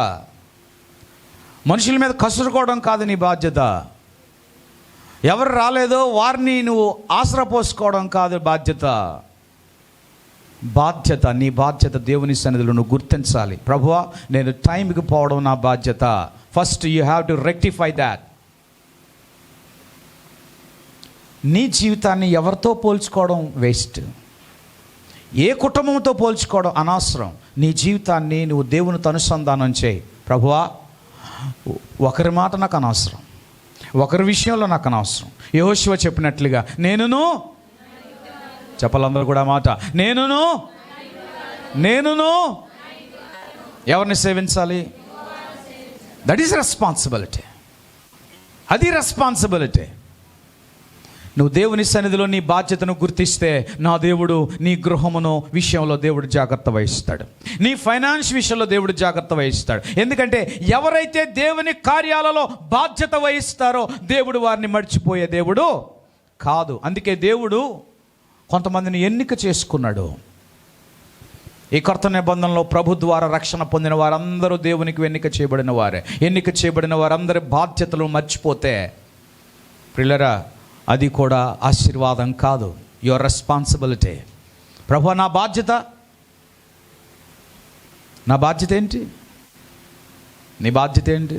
మనుషుల మీద కసురుకోవడం కాదు నీ బాధ్యత, ఎవరు రాలేదో వారిని నువ్వు ఆసరా పోసుకోవడం కాదు బాధ్యత. నీ బాధ్యత దేవుని సన్నిధిలో నువ్వు గుర్తించాలి. ప్రభువా, నేను టైంకి పోవడం నా బాధ్యత. First you have to rectify that. నీ జీవితాన్ని ఎవరితో పోల్చుకోవడం వేస్ట్, ఏ కుటుంబంతో పోల్చుకోవడం అనవసరం. నీ జీవితాన్ని నువ్వు దేవునితో అనుసంధానం చేయి. ప్రభువా, ఒకరి మాట నాకు అనవసరం, ఒకరి విషయంలో నాకు అనవసరం. యెహోషువ చెప్పినట్లుగా నేనును, చెప్పాలందరూ కూడా మాట, నేనును ఎవరిని సేవించాలి? That is responsibility. అది రెస్పాన్సిబిలిటీ. నువ్వు దేవుని సన్నిధిలో నీ బాధ్యతను గుర్తిస్తే నా దేవుడు నీ గృహమును విషయంలో దేవుడు జాగ్రత్త వహిస్తాడు, నీ ఫైనాన్స్ విషయంలో దేవుడు జాగ్రత్త వహిస్తాడు. ఎందుకంటే ఎవరైతే దేవుని కార్యాలలో బాధ్యత వహిస్తారో దేవుడు వారిని మర్చిపోయే దేవుడు కాదు. అందుకే దేవుడు కొంతమందిని ఎన్నిక చేసుకున్నాడు. ఈ కొత్త నిబంధనలో ప్రభు ద్వారా రక్షణ పొందిన వారందరూ దేవునికి ఎన్నిక చేయబడిన వారే. ఎన్నిక చేయబడిన వారందరి బాధ్యతలు మర్చిపోతే ప్రియులారా, అది కూడా ఆశీర్వాదం కాదు. Your responsibility. ప్రభు, నా బాధ్యత ఏంటి? నీ బాధ్యత ఏంటి?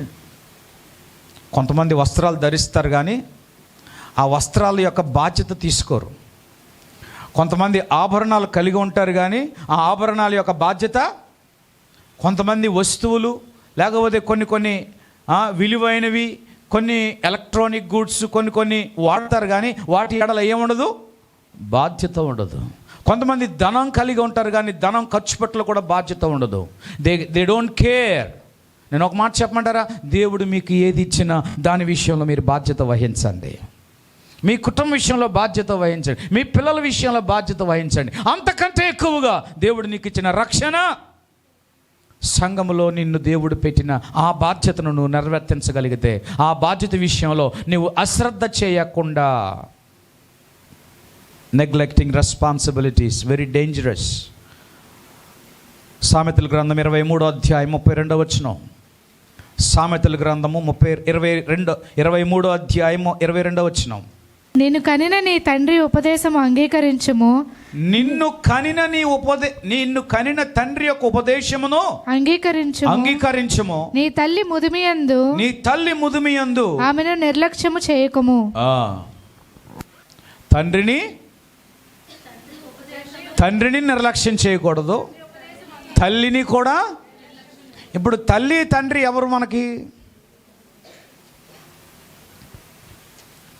కొంతమంది వస్త్రాలు ధరిస్తారు కానీ ఆ వస్త్రాల యొక్క బాధ్యత తీసుకోరు. కొంతమంది ఆభరణాలు కలిగి ఉంటారు కానీ ఆ ఆభరణాల యొక్క బాధ్యత, కొంతమంది వస్తువులు లేకపోతే కొన్ని విలువైనవి, కొన్ని ఎలక్ట్రానిక్ గూడ్స్ కొన్ని వాడతారు కానీ వాటి ఎడల ఏముండదు, బాధ్యత ఉండదు. కొంతమంది ధనం కలిగి ఉంటారు కానీ ధనం ఖర్చు పెట్టలు కూడా బాధ్యత ఉండదు. They don't care. నేను ఒక మాట చెప్పమంటారా? దేవుడు మీకు ఏది ఇచ్చినా దాని విషయంలో మీరు బాధ్యత వహించండి. మీ కుటుంబం విషయంలో బాధ్యత వహించండి, మీ పిల్లల విషయంలో బాధ్యత వహించండి. అంతకంటే ఎక్కువగా దేవుడు నీకు ఇచ్చిన రక్షణ, సంఘములో నిన్ను దేవుడు పెట్టిన ఆ బాధ్యతను నువ్వు నెరవేర్తించగలిగితే, ఆ బాధ్యత విషయంలో నువ్వు అశ్రద్ధ చేయకుండా, నెగ్లెక్టింగ్ రెస్పాన్సిబిలిటీస్ వెరీ డేంజరస్. సామెతల గ్రంథం 23వ అధ్యాయం 32వ వచనం. సామెతల గ్రంథము 23వ అధ్యాయము 22వ వచనం. నిన్ను కనిన నీ తండ్రి ఉపదేశము అంగీకరించుము. నిన్ను కనిన తండ్రి యొక్క ఉపదేశమును అంగీకరించుము. నీ తల్లి ముదిమియందు ఆమెను నిర్లక్ష్యము చేయకుము. తండ్రిని నిర్లక్ష్యం చేయకూడదు, తల్లిని కూడా. ఇప్పుడు తల్లి తండ్రి ఎవరు మనకి?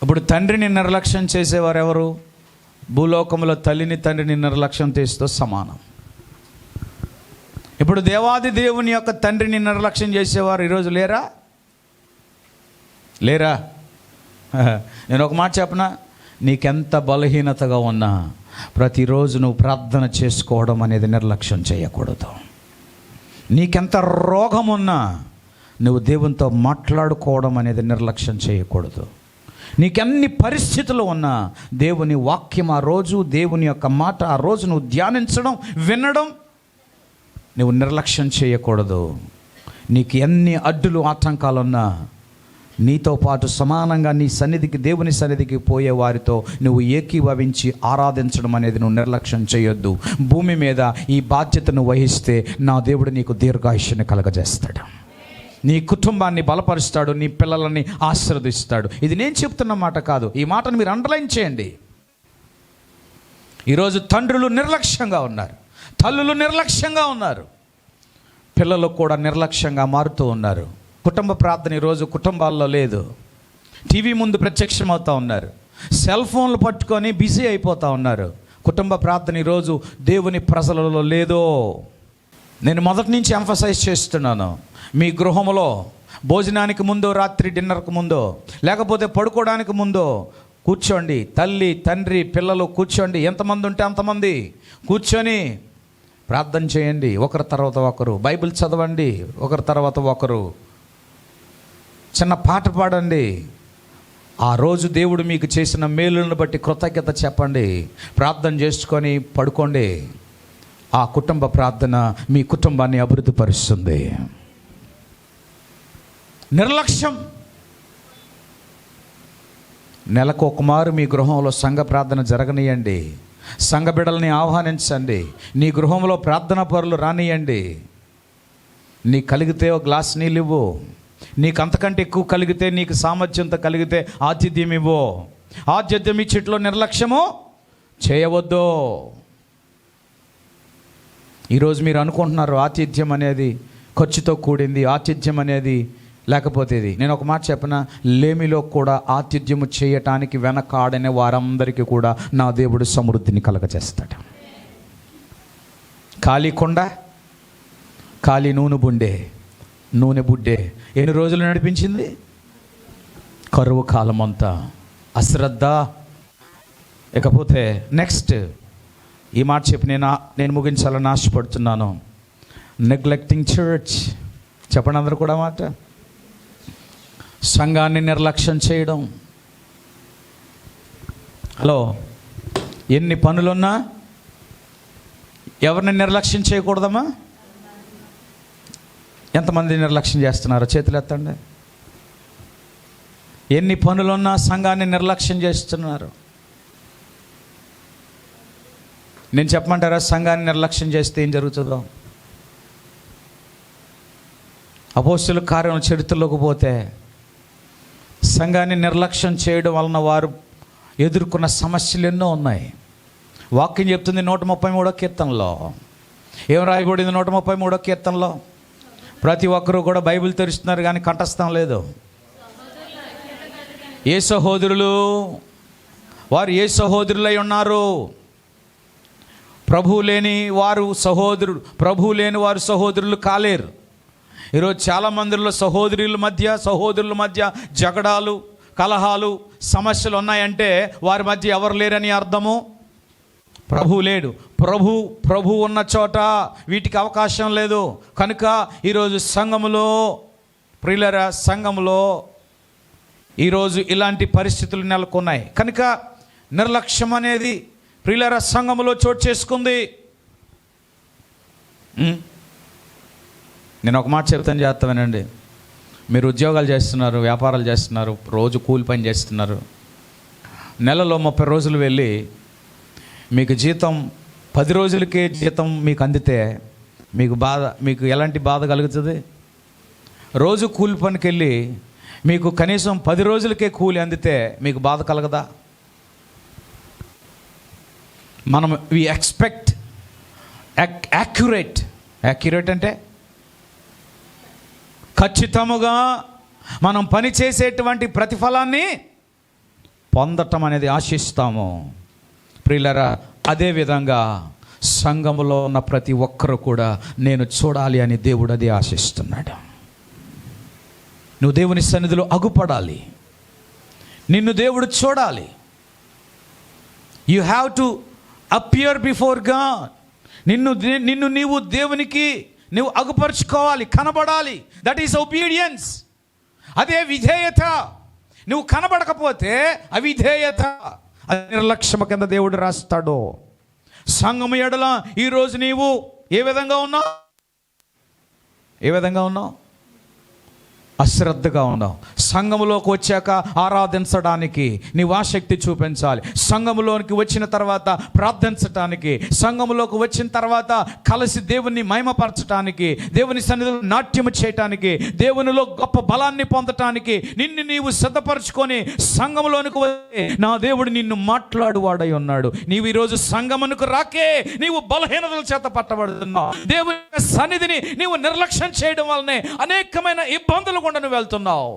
ఇప్పుడు తండ్రిని నిర్లక్ష్యం చేసేవారు ఎవరు? భూలోకంలో తల్లిని తండ్రిని నిర్లక్ష్యం చేస్తూ సమానం. ఇప్పుడు దేవాది దేవుని యొక్క తండ్రిని నిర్లక్ష్యం చేసేవారు ఈరోజు లేరా? నేను ఒక మాట చెప్పనా? నీకెంత బలహీనతగా ఉన్నా ప్రతిరోజు నువ్వు ప్రార్థన చేసుకోవడం అనేది నిర్లక్ష్యం చేయకూడదు. నీకెంత రోగం ఉన్నా నువ్వు దేవునితో మాట్లాడుకోవడం అనేది నిర్లక్ష్యం చేయకూడదు. నీకెన్ని పరిస్థితులు ఉన్నా దేవుని వాక్యం ఆ రోజు, దేవుని యొక్క మాట ఆ రోజు నువ్వు ధ్యానించడం, వినడం నువ్వు నిర్లక్ష్యం చేయకూడదు. నీకు ఎన్ని అడ్డులు ఆటంకాలున్నా నీతో పాటు సమానంగా నీ సన్నిధికి, దేవుని సన్నిధికి పోయే వారితో నువ్వు ఏకీభవించి ఆరాధించడం అనేది నువ్వు నిర్లక్ష్యం చేయొద్దు. భూమి మీద ఈ బాధ్యతను వహిస్తే నా దేవుడు నీకు దీర్ఘాయుష్యాన్ని కలగజేస్తాడు, నీ కుటుంబాన్ని బలపరుస్తాడు, నీ పిల్లలని ఆశీర్వదిస్తాడు. ఇది నేను చెప్తున్న మాట కాదు, ఈ మాటను మీరు అండర్లైన్ చేయండి. ఈరోజు తండ్రులు నిర్లక్ష్యంగా ఉన్నారు, తల్లులు నిర్లక్ష్యంగా ఉన్నారు, పిల్లలు కూడా నిర్లక్ష్యంగా మారుతూ ఉన్నారు. కుటుంబ ప్రార్థన ఈరోజు కుటుంబాల్లో లేదు. టీవీ ముందు ప్రత్యక్షమవుతూ ఉన్నారు, సెల్ ఫోన్లు పట్టుకొని బిజీ అయిపోతూ ఉన్నారు. కుటుంబ ప్రార్థన ఈరోజు దేవుని ప్రజలలో లేదో. నేను మొదటి నుంచి ఎంఫసైజ్ చేస్తున్నాను, మీ గృహంలో భోజనానికి ముందో, రాత్రి డిన్నర్కు ముందో, లేకపోతే పడుకోవడానికి ముందో కూర్చోండి. తల్లి, తండ్రి, పిల్లలు కూర్చోండి. ఎంతమంది ఉంటే అంతమంది కూర్చొని ప్రార్థన చేయండి. ఒకరి తర్వాత ఒకరు బైబిల్ చదవండి, ఒకరి తర్వాత ఒకరు చిన్న పాట పాడండి. ఆ రోజు దేవుడు మీకు చేసిన మేలులను బట్టి కృతజ్ఞత చెప్పండి. ప్రార్థన చేసుకొని పడుకోండి. ఆ కుటుంబ ప్రార్థన మీ కుటుంబాన్ని అభివృద్ధి పరుస్తుంది. నిర్లక్ష్యం. నెలకు ఒకమారు మీ గృహంలో సంఘ ప్రార్థన జరగనీయండి. సంఘ బిడ్డల్ని ఆహ్వానించండి. నీ గృహంలో ప్రార్థనా పరులు రానియండి. నీకు కలిగితే ఒక గ్లాస్ నీళ్ళు ఇవ్వు. నీకు అంతకంటే ఎక్కువ కలిగితే, నీకు సామర్థ్యంతో కలిగితే ఆతిథ్యం ఇవ్వు. ఆతిథ్యం ఇచ్చేట్లో నిర్లక్ష్యము చేయవద్దు. ఈరోజు మీరు అనుకుంటున్నారు ఆతిథ్యం అనేది ఖర్చుతో కూడింది, ఆతిథ్యం అనేది లేకపోతే ఇది. నేను ఒక మాట చెప్పనా, లేమిలో కూడా ఆతిథ్యము చేయటానికి వెనకాడనే వారందరికీ కూడా నా దేవుడు సమృద్ధిని కలగజేస్తాడు. ఖాళీ కొండ, ఖాళీ నూనె బుడ్డే ఎన్ని రోజులు నడిపించింది? కరువు కాలం అంతా అశ్రద్ధ. ఇకపోతే నెక్స్ట్ ఈ మాట చెప్పి నేను ముగించాలని ఆశపడుతున్నాను. Neglecting church. చెప్పండి అందరూ కూడా మాట. సంఘాన్ని నిర్లక్ష్యం చేయడం. హలో, ఎన్ని పనులున్నా ఎవరిని నిర్లక్ష్యం చేయకూడదమ్మా? ఎంతమంది నిర్లక్ష్యం చేస్తున్నారో చేతులు ఎత్తండి. ఎన్ని పనులున్నా సంఘాన్ని నిర్లక్ష్యం చేస్తున్నారు. నేను చెప్పమంటారా సంఘాన్ని నిర్లక్ష్యం చేస్తే ఏం జరుగుతుందో? అపోస్తలుల కార్యముల చరిత్రలోకి పోతే సంఘాన్ని నిర్లక్ష్యం చేయడం వలన వారు ఎదుర్కొన్న సమస్యలు ఎన్నో ఉన్నాయి. వాక్యం చెప్తుంది 133వ కీర్తనలో. ఏం రాయబడింది 133వ కీర్తనలో? ప్రతి ఒక్కరూ కూడా బైబిల్ తెరుస్తున్నారు కానీ కంఠస్థం లేదు. ఏ సహోదరులు వారు ఏ సహోదరులై ఉన్నారు? ప్రభువు లేని వారు సహోదరులు కాలేరు. ఈరోజు చాలా మందిలో సహోదరుల మధ్య జగడాలు, కలహాలు, సమస్యలు ఉన్నాయంటే వారి మధ్య ఎవరు లేరని అర్థము. ప్రభు లేడు. ప్రభు ఉన్న చోట వీటికి అవకాశం లేదు. కనుక ఈరోజు సంఘములో ఈరోజు ఇలాంటి పరిస్థితులు నెలకొన్నాయి. కనుక నిర్లక్ష్యం అనేది ప్రియులారా సంఘములో చోటు చేసుకుంది. నేను ఒక మాట చెప్తాను, చేస్తామేనండి. మీరు ఉద్యోగాలు చేస్తున్నారు, వ్యాపారాలు చేస్తున్నారు, రోజు కూలి పని చేస్తున్నారు. నెలలో 30 రోజులు వెళ్ళి మీకు జీతం 10 రోజులకే జీతం మీకు అందితే మీకు ఎలాంటి బాధ కలుగుతుంది? రోజు కూలి పనికి వెళ్ళి మీకు కనీసం 10 రోజులకే కూలి అందితే మీకు బాధ కలగదా? మనం వి ఎక్స్పెక్ట్ యాక్యురేట్ అంటే ఖచ్చితముగా మనం పని చేసేటువంటి ప్రతిఫలాన్ని పొందటం అనేది ఆశిస్తాము. ప్రియులారా, అదేవిధంగా సంఘములో ఉన్న ప్రతి ఒక్కరు కూడా నేను చూడాలి అని దేవుడు అది ఆశిస్తున్నాడు. నువ్వు దేవుని సన్నిధిలో అగుపడాలి, నిన్ను దేవుడు చూడాలి. You have to appear before God. నిన్ను నీవు దేవునికి నువ్వు అగుపరుచుకోవాలి, కనబడాలి. That is obedience. అదే విధేయత. నువ్వు కనబడకపోతే అవిధేయత, అది నిర్లక్ష్యం కింద దేవుడు రాస్తాడు. సంఘము ఎడల ఈరోజు నీవు ఏ విధంగా ఉన్నావు? అశ్రద్ధగా ఉన్నావు. సంఘములోకి వచ్చాక ఆరాధించడానికి నీవు ఆసక్తి చూపించాలి. సంఘములోనికి వచ్చిన తర్వాత ప్రార్థించటానికి, సంఘములోకి వచ్చిన తర్వాత కలిసి దేవుని మహిమపరచటానికి, దేవుని సన్నిధిలో నాట్యము చేయటానికి, దేవునిలో గొప్ప బలాన్ని పొందటానికి నిన్ను నీవు సిద్ధపరచుకొని సంఘములోనికి వచ్చి నా దేవుడు నిన్ను మాట్లాడువాడై ఉన్నాడు. నీవు ఈరోజు సంఘమునకు రాకే నీవు బలహీనతల చేత పట్టబడుతున్నావు. దేవుని సన్నిధిని నీవు నిర్లక్ష్యం చేయడం వల్లనే అనేకమైన ఇబ్బందులు నువ్వు వెళ్తున్నావు.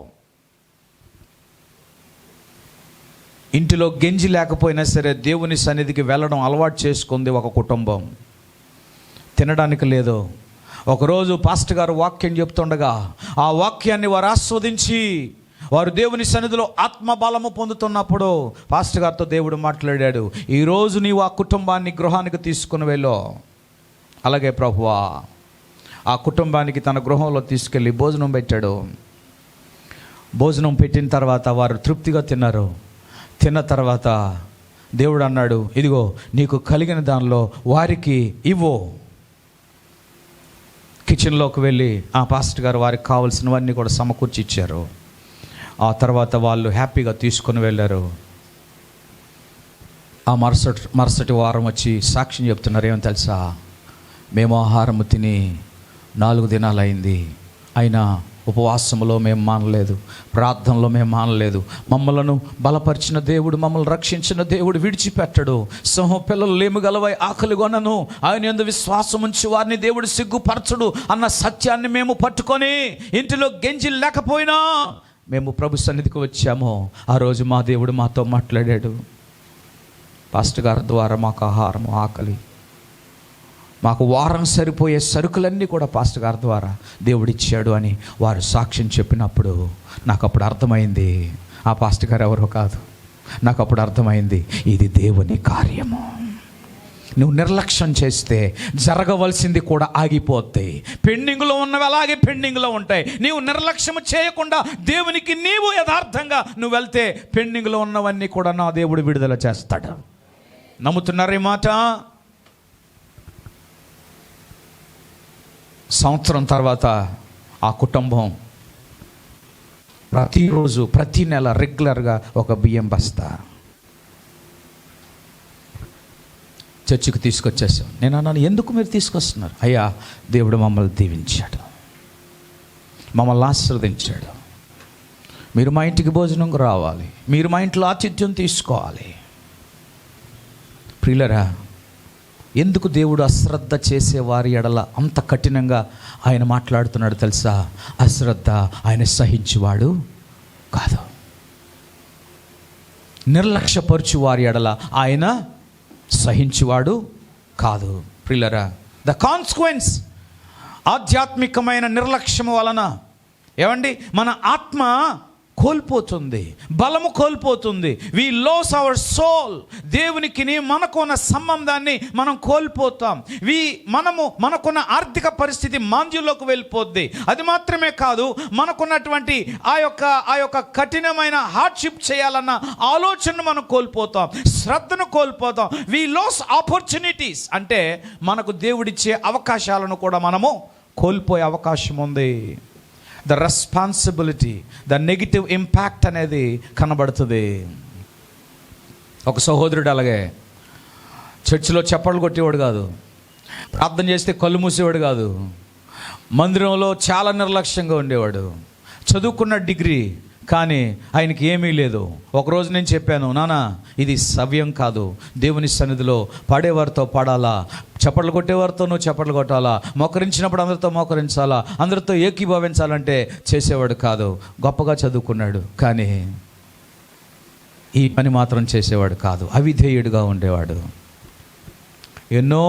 ఇంటిలో గెంజి లేకపోయినా సరే దేవుని సన్నిధికి వెళ్ళడం అలవాటు చేసుకుంది ఒక కుటుంబం. తినడానికి లేదు. ఒకరోజు పాస్టర్ గారు వాక్యం చెప్తుండగా ఆ వాక్యాన్ని వారు ఆస్వాదించి వారు దేవుని సన్నిధిలో ఆత్మబలము పొందుతున్నప్పుడు పాస్టర్ గారితో దేవుడు మాట్లాడాడు, ఈరోజు నీవు ఆ కుటుంబాన్ని గృహానికి తీసుకుని వెళ్ళు. అలాగే ప్రభువా, ఆ కుటుంబానికి తన గృహంలో తీసుకెళ్ళి భోజనం పెట్టాడు. భోజనం పెట్టిన తర్వాత వారు తృప్తిగా తిన్నారు. తిన్న తర్వాత దేవుడు అన్నాడు, ఇదిగో నీకు కలిగిన దానిలో వారికి ఇవ్వు. కిచెన్లోకి వెళ్ళి ఆ పాస్టర్ గారు వారికి కావాల్సినవన్నీ కూడా సమకూర్చి ఇచ్చారు. ఆ తర్వాత వాళ్ళు హ్యాపీగా తీసుకొని వెళ్ళారు. ఆ మరుసటి వారం వచ్చి సాక్ష్యం చెప్తున్నారు. ఏమని తెలుసా? మేము ఆహారము తిని 4 దినాలు అయింది, అయినా ఉపవాసంలో మేము మానలేదు, ప్రార్థనలో మేము మానలేదు. మమ్మలను బలపరిచిన దేవుడు, మమ్మల్ని రక్షించిన దేవుడు విడిచిపెట్టడు. సింహం పిల్లలు లేముగలవై ఆకలి కొనను, ఆయన యందు విశ్వాసం ఉంచి వారిని దేవుడు సిగ్గుపరచడు అన్న సత్యాన్ని మేము పట్టుకొని ఇంటిలో గెంజి లేకపోయినా మేము ప్రభు సన్నిధికి వచ్చాము. ఆ రోజు మా దేవుడు మాతో మాట్లాడాడు. పాస్టర్ గారి ద్వారా మాకు ఆహారం, ఆకలి, మాకు వారం సరిపోయే సరుకులన్నీ కూడా పాస్టర్ గారి ద్వారా దేవుడిచ్చాడు అని వారు సాక్ష్యం చెప్పినప్పుడు నాకు అప్పుడు అర్థమైంది, ఆ పాస్టర్ గారు ఎవరో కాదు. నాకు అప్పుడు అర్థమైంది, ఇది దేవుని కార్యము. నువ్వు నిర్లక్ష్యం చేస్తే జరగవలసింది కూడా ఆగిపోతాయి. పెండింగ్లో ఉన్నవి అలాగే పెండింగ్లో ఉంటాయి. నీవు నిర్లక్ష్యం చేయకుండా దేవునికి నీవు యథార్థంగా నువ్వు వెళ్తే పెండింగ్లో ఉన్నవన్నీ కూడా నా దేవుడు విడుదల చేస్తాడు. నమ్ముతున్నారు ఈ మాట? సంవత్సరం తర్వాత ఆ కుటుంబం ప్రతిరోజు ప్రతి నెల రెగ్యులర్గా ఒక బియ్యం బస్తా చర్చికి తీసుకొచ్చేసాం. నేను అన్నాను, ఎందుకు మీరు తీసుకొస్తున్నారు? అయ్యా, దేవుడు మమ్మల్ని దీవించాడు, మమ్మల్ని ఆశీర్వదించాడు, మీరు మా ఇంటికి భోజనంకు రావాలి, మీరు మా ఇంట్లో ఆతిథ్యం తీసుకోవాలి. ప్రియులరా, ఎందుకు దేవుడు అశ్రద్ధ చేసేవారి ఎడల అంత కఠినంగా ఆయన మాట్లాడుతున్నాడు తెలుసా? అశ్రద్ధ ఆయన సహించువాడు కాదు. నిర్లక్ష్యపరచు వారి ఎడల ఆయన సహించువాడు కాదు. ప్రియులరా, ద కాన్సిక్వెన్స్ ఆధ్యాత్మికమైన నిర్లక్ష్యం వలన ఏమండి మన ఆత్మ కోల్పోతుంది, బలము కోల్పోతుంది. వి లాస్ అవర్ సోల్. దేవునికి మనకున్న సంబంధాన్ని మనం కోల్పోతాం. మనకున్న ఆర్థిక పరిస్థితి మాంద్యంలోకి వెళ్ళిపోద్ది. అది మాత్రమే కాదు, మనకున్నటువంటి ఆ యొక్క కఠినమైన హార్డ్షిప్ చేయాలన్న ఆలోచనను మనం కోల్పోతాం, శ్రద్ధను కోల్పోతాం. వి లాస్ ఆపర్చునిటీస్, అంటే మనకు దేవుడిచ్చే అవకాశాలను కూడా మనము కోల్పోయే అవకాశం ఉంది. The responsibility, the negative impact అనేది కనబడుతుంది. ఒక సహోదరుడు అలాగే చర్చిలో చప్పట్లు కొట్టేవాడు కాదు, ప్రార్థన చేస్తే కళ్ళు మూసేవాడు కాదు, మందిరంలో చాలా నిర్లక్ష్యంగా ఉండేవాడు, చదువుకున్న డిగ్రీ కానీ ఆయనకి ఏమీ లేదు. ఒకరోజు నేను చెప్పాను, నాన్న ఇది సవ్యం కాదు, దేవుని సన్నిధిలో పాడేవారితో పాడాలా, చప్పట్లు కొట్టేవారితో నువ్వు చప్పట్లు కొట్టాలా, మోకరించినప్పుడు అందరితో మోకరించాలా, అందరితో ఏకీభవించాలంటే చేసేవాడు కాదు. గొప్పగా చదువుకున్నాడు కానీ ఈ పని మాత్రం చేసేవాడు కాదు, అవిధేయుడిగా ఉండేవాడు. ఎన్నో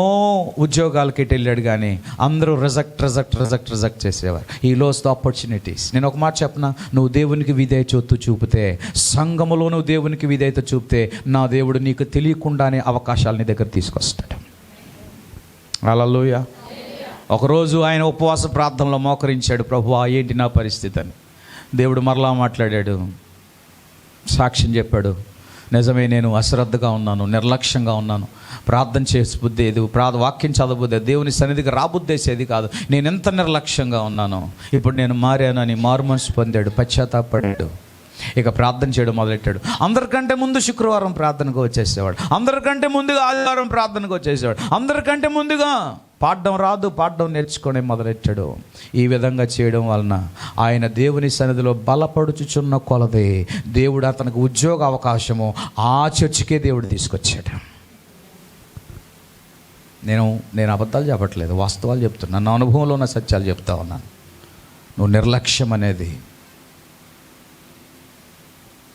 ఉద్యోగాలకి వెళ్ళాడు కానీ అందరూ రిజెక్ట్ చేసేవారు. ఈ లాస్ ద ఆపర్చునిటీస్. నేను ఒక మాట చెప్పనా, నువ్వు దేవునికి విధేయత చూపితే, సంఘములో నువ్వు దేవునికి విధేయత చూపితే, నా దేవుడు నీకు తెలియకుండానే అవకాశాలు నీ దగ్గర తీసుకొస్తాడు. హల్లెలూయా. ఒకరోజు ఆయన ఉపవాస ప్రార్థనలో మోకరించాడు, ప్రభువా ఏంటి నా పరిస్థితి అని. దేవుడు మరలా మాట్లాడాడు, సాక్ష్యం చెప్పాడు, నిజమే నేను అశ్రద్ధగా ఉన్నాను, నిర్లక్ష్యంగా ఉన్నాను, ప్రార్థన చేసి బుద్ధేది, వాక్యం చదవబుద్దే, దేవుని సన్నిధికి రాబుద్దేసేది కాదు, నేను ఎంత నిర్లక్ష్యంగా ఉన్నాను, ఇప్పుడు నేను మారానని మారు మనసు పొందాడు, పశ్చాత్తాపడ్డాడు. ఇక ప్రార్థన చేయడం మొదలెట్టాడు. అందరికంటే ముందు శుక్రవారం ప్రార్థనకు వచ్చేసేవాడు, అందరికంటే ముందుగా ఆదివారం ప్రార్థనకు వచ్చేసేవాడు, అందరికంటే ముందుగా పాడడం నేర్చుకునే మొదలెట్టాడు. ఈ విధంగా చేయడం వలన ఆయన దేవుని సన్నిధిలో బలపడుచుచున్న కొలది దేవుడు అతనికి ఉద్యోగ అవకాశము ఆ చర్చికే దేవుడు తీసుకొచ్చాడు. నేను అబద్ధాలు చెప్పట్లేదు, వాస్తవాలు చెప్తున్నాను, నా అనుభవంలో ఉన్న సత్యాలు చెప్తా ఉన్నాను. నువ్వు నిర్లక్ష్యం అనేది,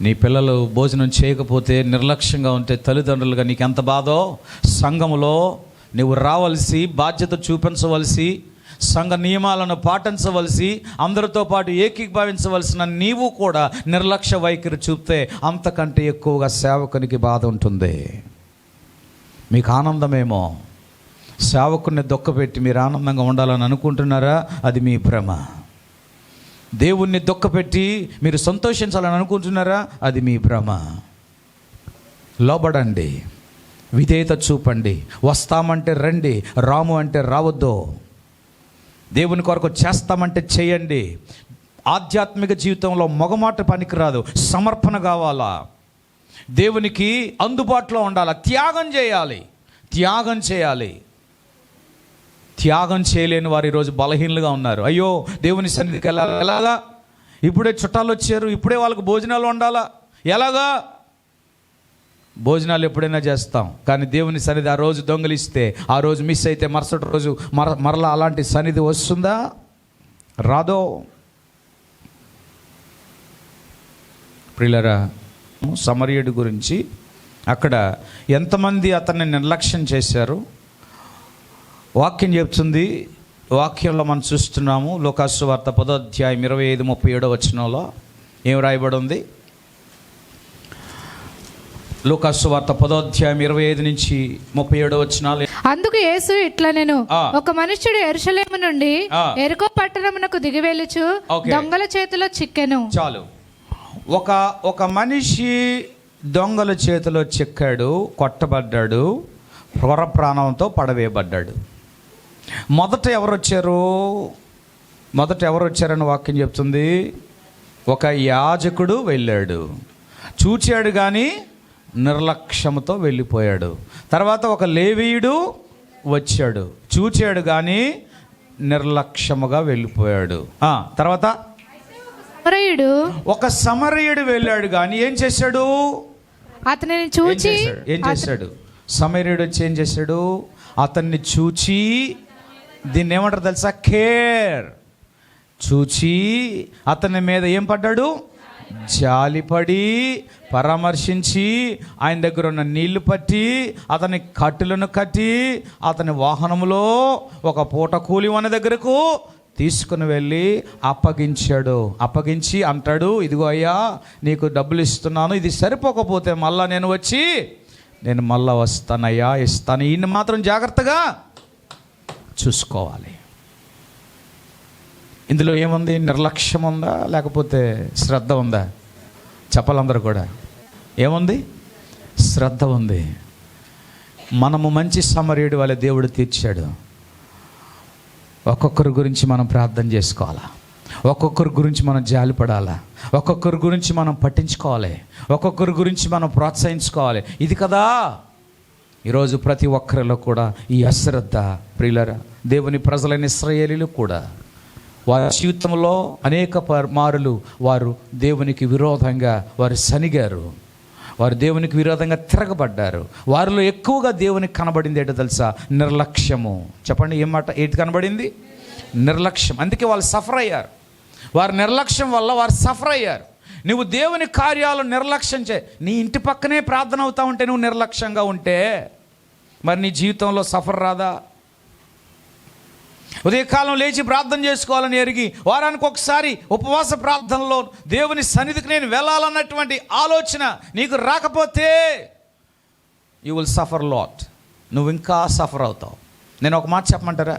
నీ పిల్లలు భోజనం చేయకపోతే నిర్లక్ష్యంగా ఉంటే తల్లిదండ్రులుగా నీకు ఎంత బాధో, సంఘములో నువ్వు రావలసి, బాధ్యత చూపించవలసి, సంఘ నియమాలను పాటించవలసి, అందరితో పాటు ఏకీభవించవలసిన నీవు కూడా నిర్లక్ష్య వైఖరి చూపితే అంతకంటే ఎక్కువగా సేవకునికి బాధ ఉంటుంది. మీకు ఆనందమేమో, సేవకుని దుఃఖపెట్టి మీరు ఆనందంగా ఉండాలని అనుకుంటున్నారా? అది మీ భ్రమ. దేవుణ్ణి దుఃఖపెట్టి మీరు సంతోషించాలని అనుకుంటున్నారా? అది మీ భ్రమ. లోబడండి, విధేయత చూపండి, వస్తామంటే రండి, రాము అంటే రావద్దు, దేవుని కొరకు చేస్తామంటే చేయండి. ఆధ్యాత్మిక జీవితంలో మొగమాట పనికిరాదు, సమర్పణ కావాలా, దేవునికి అందుబాటులో ఉండాలా, త్యాగం చేయాలి. త్యాగం చేయలేని వారు ఈరోజు బలహీనులుగా ఉన్నారు. అయ్యో దేవుని సన్నిధికి ఎలాగా, ఇప్పుడే చుట్టాలు వచ్చారు, ఇప్పుడే వాళ్ళకు భోజనాలు వండాలా, ఎలాగా? భోజనాలు ఎప్పుడైనా చేస్తాం, కానీ దేవుని సన్నిధి ఆ రోజు దొంగిలిస్తే, ఆ రోజు మిస్ అయితే మరుసటి రోజు మరలా అలాంటి సన్నిధి వస్తుందా? రాదో. ప్రియులారా, సమరయుడి గురించి అక్కడ ఎంతమంది అతన్ని నిర్లక్ష్యం చేశారు వాక్యం చెప్తుంది. వాక్యంలో మనం చూస్తున్నాము, లూకాసు సువార్త 10వ అధ్యాయం 25-37 వచనంలో ఏం రాయబడి ఉంది? లూకాసు సువార్త 10వ అధ్యాయం 25-37 వచనాలు. అందుకు యేసు ఇట్లా, నేను ఒక మనుష్యుడు యెరూషలేము నుండి యెరికో పట్టణమునకు దిగి వెళ్ళుచు దొంగల చేతిలో చిక్కెను. చాలు. ఒక మనిషి దొంగల చేతిలో చిక్కాడు, కొట్టబడ్డాడు, పొర ప్రాణంతో పడవేయబడ్డాడు. మొదట ఎవరు వచ్చారని వాక్యం చెప్తుంది. ఒక యాజకుడు వెళ్ళాడు, చూచాడు కానీ నిర్లక్ష్యంతో వెళ్ళిపోయాడు. తర్వాత ఒక లేవీయుడు వచ్చాడు, చూచాడు కానీ నిర్లక్ష్యముగా వెళ్ళిపోయాడు. తర్వాత ఒక సమరయుడు వెళ్ళాడు కానీ ఏం చేశాడు? అతనిని చూచి ఏం చేశాడు? సమరయుడు వచ్చి ఏం చేశాడు? అతన్ని చూచి, దీన్ని ఏమంటారు తెలుసా? కేర్. చూచి అతని మీద ఏం పడ్డాడు? జాలిపడి, పరామర్శించి, ఆయన దగ్గర ఉన్న నీళ్లు పట్టి, అతని కట్టులను కట్టి, అతని వాహనంలో ఒక పూట కూలి వన దగ్గరకు తీసుకుని వెళ్ళి అప్పగించి అంటాడు, ఇదిగో అయ్యా నీకు డబ్బులు ఇస్తున్నాను, ఇది సరిపోకపోతే మళ్ళా నేను మళ్ళా వస్తానయ్యా, ఇస్తాను, ఈయన మాత్రం జాగ్రత్తగా చూసుకోవాలి. ఇందులో ఏముంది? నిర్లక్ష్యం ఉందా లేకపోతే శ్రద్ధ ఉందా? చెప్పాలందరూ కూడా. ఏముంది? శ్రద్ధ ఉంది. మనము మంచి సమరయుడి వల్ల దేవుడు తీర్చాడు. ఒక్కొక్కరి గురించి మనం ప్రార్థన చేసుకోవాలా, ఒక్కొక్కరి గురించి మనం జాలిపడాలా, ఒక్కొక్కరి గురించి మనం పట్టించుకోవాలి, ఒక్కొక్కరి గురించి మనం ప్రోత్సహించుకోవాలి. ఇది కదా ఈరోజు ప్రతి ఒక్కరిలో కూడా ఈ అశ్రద్ధ. ప్రియులరా, దేవుని ప్రజలైన ఇశ్రాయేలీలు కూడా వారి జీవితంలో అనేక మారులు వారు దేవునికి విరోధంగా వారు సనిగారు, వారు దేవునికి విరోధంగా తిరగబడ్డారు. వారిలో ఎక్కువగా దేవునికి కనబడింది ఏంటో తెలుసా? నిర్లక్ష్యము. చెప్పండి, ఏం మాట? ఏంటి కనబడింది? నిర్లక్ష్యం. అందుకే వాళ్ళు సఫర్ అయ్యారు. వారి నిర్లక్ష్యం వల్ల వారు సఫర్ అయ్యారు. నువ్వు దేవుని కార్యాలు నిర్లక్ష్యం నీ ఇంటి పక్కనే ప్రార్థన అవుతా ఉంటే నువ్వు నిర్లక్ష్యంగా ఉంటే మరి నీ జీవితంలో సఫర్ రాదా? ఉదయకాలం లేచి ప్రార్థన చేసుకోవాలని ఎరిగి వారానికి ఒకసారి ఉపవాస ప్రార్థనలో దేవుని సన్నిధికి నేను వెళ్ళాలన్నటువంటి ఆలోచన నీకు రాకపోతే యూ విల్ సఫర్ లాట్. నువ్వు ఇంకా సఫర్ అవుతావు. నేను ఒక మాట చెప్పమంటారా?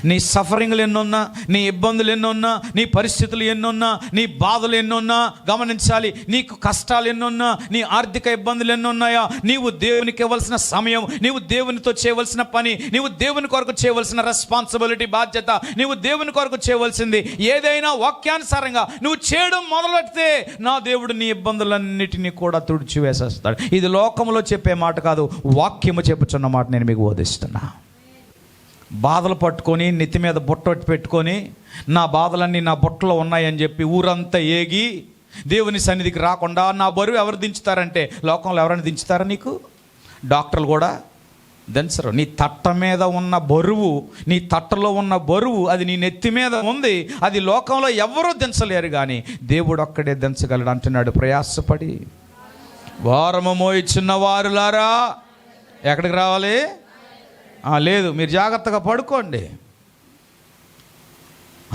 నీ సఫరింగ్లు ఎన్నున్నా, నీ ఇబ్బందులు ఎన్నున్నా, నీ పరిస్థితులు ఎన్నున్నా, నీ బాధలు ఎన్నున్నా గమనించాలి. నీకు కష్టాలు ఎన్నున్నా, నీ ఆర్థిక ఇబ్బందులు ఎన్నున్నాయా, నీవు దేవునికి ఇవ్వాల్సిన సమయం, నీవు దేవునితో చేయవలసిన పని, నీవు దేవుని కొరకు చేయవలసిన రెస్పాన్సిబిలిటీ, బాధ్యత, నీవు దేవుని కొరకు చేయవలసింది ఏదైనా వాక్యానుసారంగా నువ్వు చేయడం మొదలెడితే నా దేవుడు నీ ఇబ్బందులన్నిటినీ కూడా తుడిచివేసేస్తాడు. ఇది లోకంలో చెప్పే మాట కాదు, వాక్యము చెప్పుచున్న మాట నేను మీకు బోధిస్తున్నా. బాధలు పట్టుకొని నెత్తి మీద బుట్ట పెట్టుకొని నా బాధలన్నీ నా బుట్టలో ఉన్నాయని చెప్పి ఊరంతా ఏగి దేవుని సన్నిధికి రాకుండా నా బరువు ఎవరు దించుతారంటే, లోకంలో ఎవరైనా దించుతారా? నీకు డాక్టర్లు కూడా దించరు. నీ తట్ట మీద ఉన్న బరువు, నీ తట్టలో ఉన్న బరువు అది నీ నెత్తి మీద ఉంది. అది లోకంలో ఎవరూ దించలేరు, కానీ దేవుడు ఒక్కడే దించగలడు అంటున్నాడు. ప్రయాసపడి భారము మోయుచున్న వారులారా ఎక్కడికి రావాలి? లేదు, మీరు జాగ్రత్తగా పడుకోండి.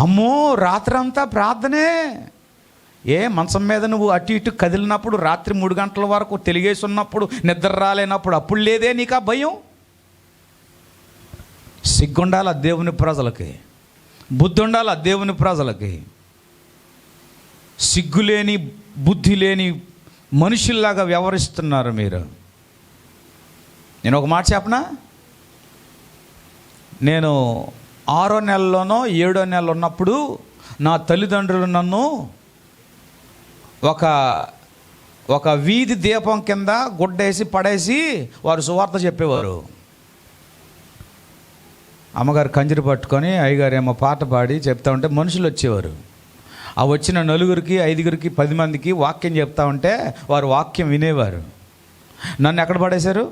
అమ్మో రాత్రంతా ప్రార్థనే. మంచం మీద నువ్వు అటు ఇటు కదిలినప్పుడు రాత్రి 3 గంటల వరకు తెలిగేసి ఉన్నప్పుడు నిద్ర రాలేనప్పుడు అప్పుడు లేదే నీకు ఆ భయం? సిగ్గుండాలి దేవుని ప్రజలకి, బుద్ధి ఉండాలి దేవుని ప్రజలకి. సిగ్గులేని బుద్ధి లేని మనుషుల్లాగా వ్యవహరిస్తున్నారు మీరు. నేను ఒక మాట చెప్పనా? నేను 6వ నెలలోనో 7వ నెలలో ఉన్నప్పుడు నా తల్లిదండ్రులు నన్ను ఒక వీధి దీపం కింద గుడ్డేసి పడేసి వారు సువార్త చెప్పేవారు. అమ్మగారు కంజరి పట్టుకొని అయ్యగారు ఏమో పాట పాడి చెప్తా ఉంటే మనుషులు వచ్చేవారు. ఆ వచ్చిన 4గురికి 5గురికి 10 మందికి వాక్యం చెప్తా ఉంటే వారు వాక్యం వినేవారు. నన్ను ఎక్కడ పడేశారు?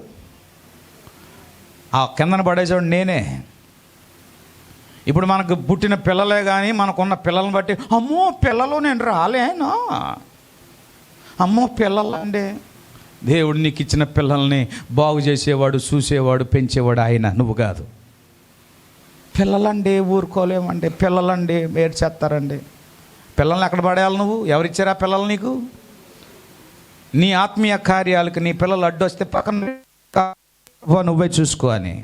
ఆ కిందన పడేసాడు నేనే. ఇప్పుడు మనకు పుట్టిన పిల్లలే కానీ మనకున్న పిల్లలను బట్టి అమ్మో పిల్లలు నేను రాలేను, అమ్మో పిల్లలండి. దేవుడు నీకు ఇచ్చిన పిల్లల్ని బాగు చేసేవాడు, చూసేవాడు, పెంచేవాడు ఆయన, నువ్వు కాదు. పిల్లలండి ఊరుకోలేమండి, పిల్లలండి ఏడ్చేస్తారండి. పిల్లల్ని ఎక్కడ పడేయాలి నువ్వు? ఎవరిచ్చారా పిల్లలు నీకు? నీ ఆత్మీయ కార్యాలకు నీ పిల్లలు అడ్డొస్తే పక్కన నువ్వే చూసుకో అని.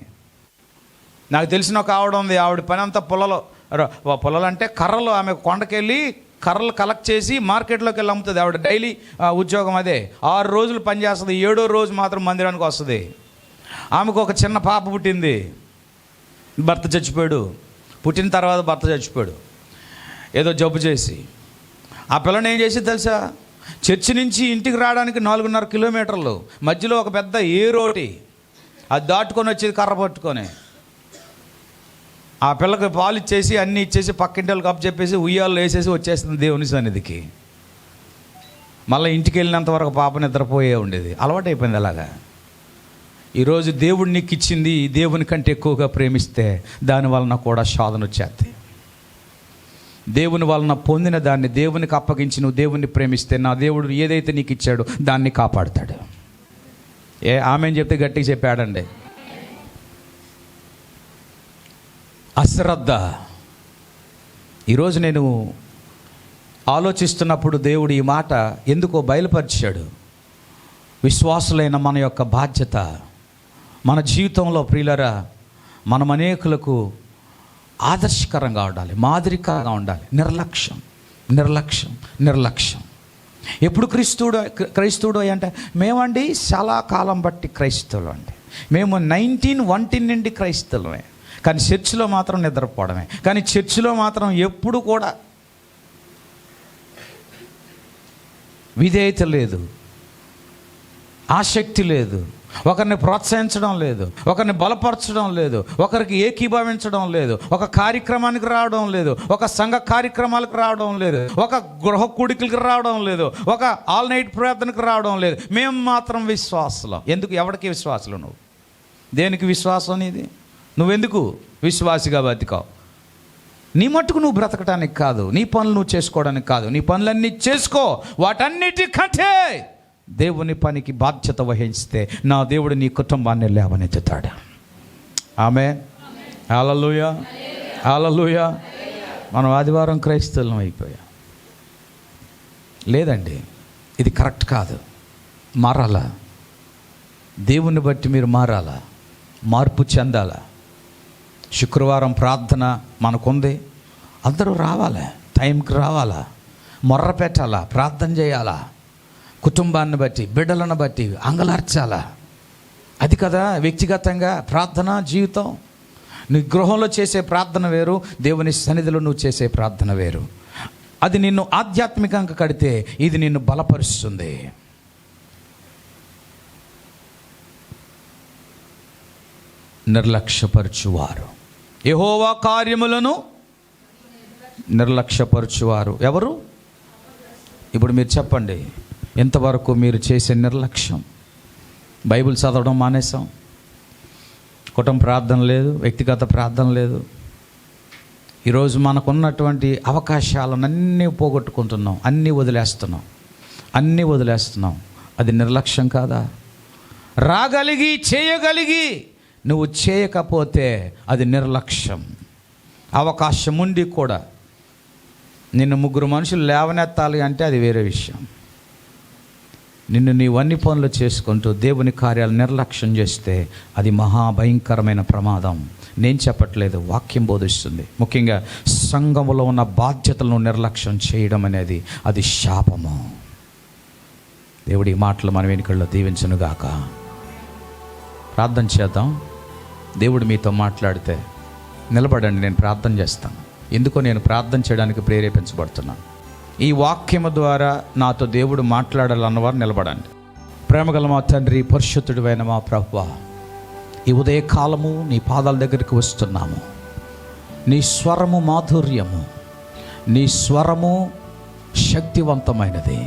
నాకు తెలిసిన ఒక ఆవిడ ఉంది, ఆవిడ పని అంతా పొలాలు అంటే కర్రలు, ఆమె కొండకెళ్ళి కర్రలు కలెక్ట్ చేసి మార్కెట్లోకి వెళ్ళి అమ్ముతుంది. ఆవిడ డైలీ ఉద్యోగం అదే. 6 రోజులు పనిచేస్తుంది, 7వ రోజు మాత్రం మందిరానికి వస్తుంది. ఆమెకు ఒక చిన్న పాప పుట్టింది, భర్త చచ్చిపోయాడు. పుట్టిన తర్వాత భర్త చచ్చిపోయాడు ఏదో జబ్బు చేసి. ఆ పిల్లని ఏం చేసి తెలుసా? చర్చి నుంచి ఇంటికి రావడానికి 4.5 కిలోమీటర్లు, మధ్యలో ఒక పెద్ద ఏరోటి, అది దాటుకొని వచ్చేది కర్ర పట్టుకొని. ఆ పిల్లకి పాలు ఇచ్చేసి అన్నీ ఇచ్చేసి పక్కింటి వాళ్ళకి అప్పు చెప్పేసి ఉయ్యాలు వేసేసి వచ్చేస్తుంది దేవుని సన్నిధికి. మళ్ళీ ఇంటికి వెళ్ళినంత వరకు పాప నిద్రపోయే ఉండేది, అలవాటు అయిపోయింది. అలాగా ఈరోజు దేవుడు నీకు ఇచ్చింది దేవుని కంటే ఎక్కువగా ప్రేమిస్తే దాని వలన కూడా శోధన వచ్చేది. దేవుని వలన పొందిన దాన్ని దేవునికి అప్పగించి నువ్వు దేవుణ్ణి ప్రేమిస్తే నా దేవుడు ఏదైతే నీకు ఇచ్చాడో దాన్ని కాపాడుతాడు. ఆమెను చెప్తే గట్టిగా చెప్పాడండి. అశ్రద్ధ. ఈరోజు నేను ఆలోచిస్తున్నప్పుడు దేవుడు ఈ మాట ఎందుకో బయలుపరిచాడు. విశ్వాసులైన మన యొక్క బాధ్యత మన జీవితంలో ప్రియులరా, మనం అనేకులకు ఆదర్శకరంగా ఉండాలి, మాదిరికరంగా ఉండాలి. నిర్లక్ష్యం. ఎప్పుడు క్రైస్తవుడు అంటే మేమండి చాలా కాలం బట్టి క్రైస్తవులు అండి, మేము 1910 నుండి క్రైస్తవులమే. కానీ చర్చిలో మాత్రం నిద్రపోవడమే. కానీ చర్చిలో మాత్రం ఎప్పుడు కూడా విధేయత లేదు, ఆసక్తి లేదు, ఒకరిని ప్రోత్సహించడం లేదు, ఒకరిని బలపరచడం లేదు, ఒకరికి ఏకీభవించడం లేదు, ఒక కార్యక్రమానికి రావడం లేదు, ఒక సంఘ కార్యక్రమాలకు రావడం లేదు, ఒక గృహ కూడికలకు రావడం లేదు, ఒక ఆల్ నైట్ ప్రార్థనకు రావడం లేదు. మేము మాత్రం విశ్వాసులం. ఎందుకు? ఎవరికి విశ్వాసులు? నువ్వు దేనికి విశ్వాసం నీది? నువ్వెందుకు విశ్వాసిగా బతికావు? నీ మట్టుకు నువ్వు బ్రతకటానికి కాదు, నీ పనులు నువ్వు చేసుకోవడానికి కాదు. నీ పనులన్నీ చేసుకో, వాటన్నిటికంటే దేవుని పనికి బాధ్యత వహిస్తే నా దేవుడు నీ కుటుంబాన్ని లేవనెత్తుతాడు. ఆమేన్. హల్లెలూయా, హల్లెలూయా. మనం ఆదివారం క్రైస్తవులం అయిపోయాం. లేదండి, ఇది కరెక్ట్ కాదు. మారాలా, దేవుని బట్టి మీరు మారాలా, మార్పు చెందాలా. శుక్రవారం ప్రార్థన మనకుంది, అందరూ రావాలి, టైంకి రావాలా, మొర్ర పెట్టాలా, ప్రార్థన చేయాలా, కుటుంబాన్ని బట్టి బిడ్డలను బట్టి అంగలార్చాలా. అది కదా వ్యక్తిగతంగా ప్రార్థన జీవితం. నువ్వు గృహంలో చేసే ప్రార్థన వేరు, దేవుని సన్నిధిలో నువ్వు చేసే ప్రార్థన వేరు. అది నిన్ను ఆధ్యాత్మికంగా కడితే ఇది నిన్ను బలపరుస్తుంది. నిర్లక్ష్యపరచువారు, యెహోవా కార్యములను నిర్లక్ష్యపరచువారు ఎవరు? ఇప్పుడు మీరు చెప్పండి, ఎంతవరకు మీరు చేసే నిర్లక్ష్యం? బైబిల్ చదవడం మానేసాం, కుటుంబ ప్రార్థన లేదు, వ్యక్తిగత ప్రార్థన లేదు. ఈరోజు మనకున్నటువంటి అవకాశాలన్నీ పోగొట్టుకుంటున్నాం, అన్నీ వదిలేస్తున్నాం. అది నిర్లక్ష్యం కాదా? రాగలిగి చేయగలిగి నువ్వు చేయకపోతే అది నిర్లక్ష్యం. అవకాశం ఉండి కూడా నిన్ను 3 మనుషులు లేవనెత్తాలి అంటే అది వేరే విషయం. నిన్ను నీవన్నీ పనులు చేసుకుంటూ దేవుని కార్యాలు నిర్లక్ష్యం చేస్తే అది మహాభయంకరమైన ప్రమాదం. నేను చెప్పట్లేదు, వాక్యం బోధిస్తుంది. ముఖ్యంగా సంఘములో ఉన్న బాధ్యతలను నిర్లక్ష్యం చేయడం అనేది అది శాపము. దేవుడి మాటలు మన వెనుకల్లో దీవించునుగాక. ప్రార్థన చేద్దాం. దేవుడు మీతో మాట్లాడితే నిలబడండి, నేను ప్రార్థన చేస్తాను. ఎందుకో నేను ప్రార్థన చేయడానికి ప్రేరేపించబడుతున్నాను. ఈ వాక్యము ద్వారా నాతో దేవుడు మాట్లాడాలన్నవారు నిలబడండి. ప్రేమగల మా తండ్రి, పరిశుద్ధుడైన మా ప్రభువా, ఈ ఉదయకాలము నీ పాదాల దగ్గరికి వస్తున్నాము. నీ స్వరము మాధుర్యము, నీ స్వరము శక్తివంతమైనది.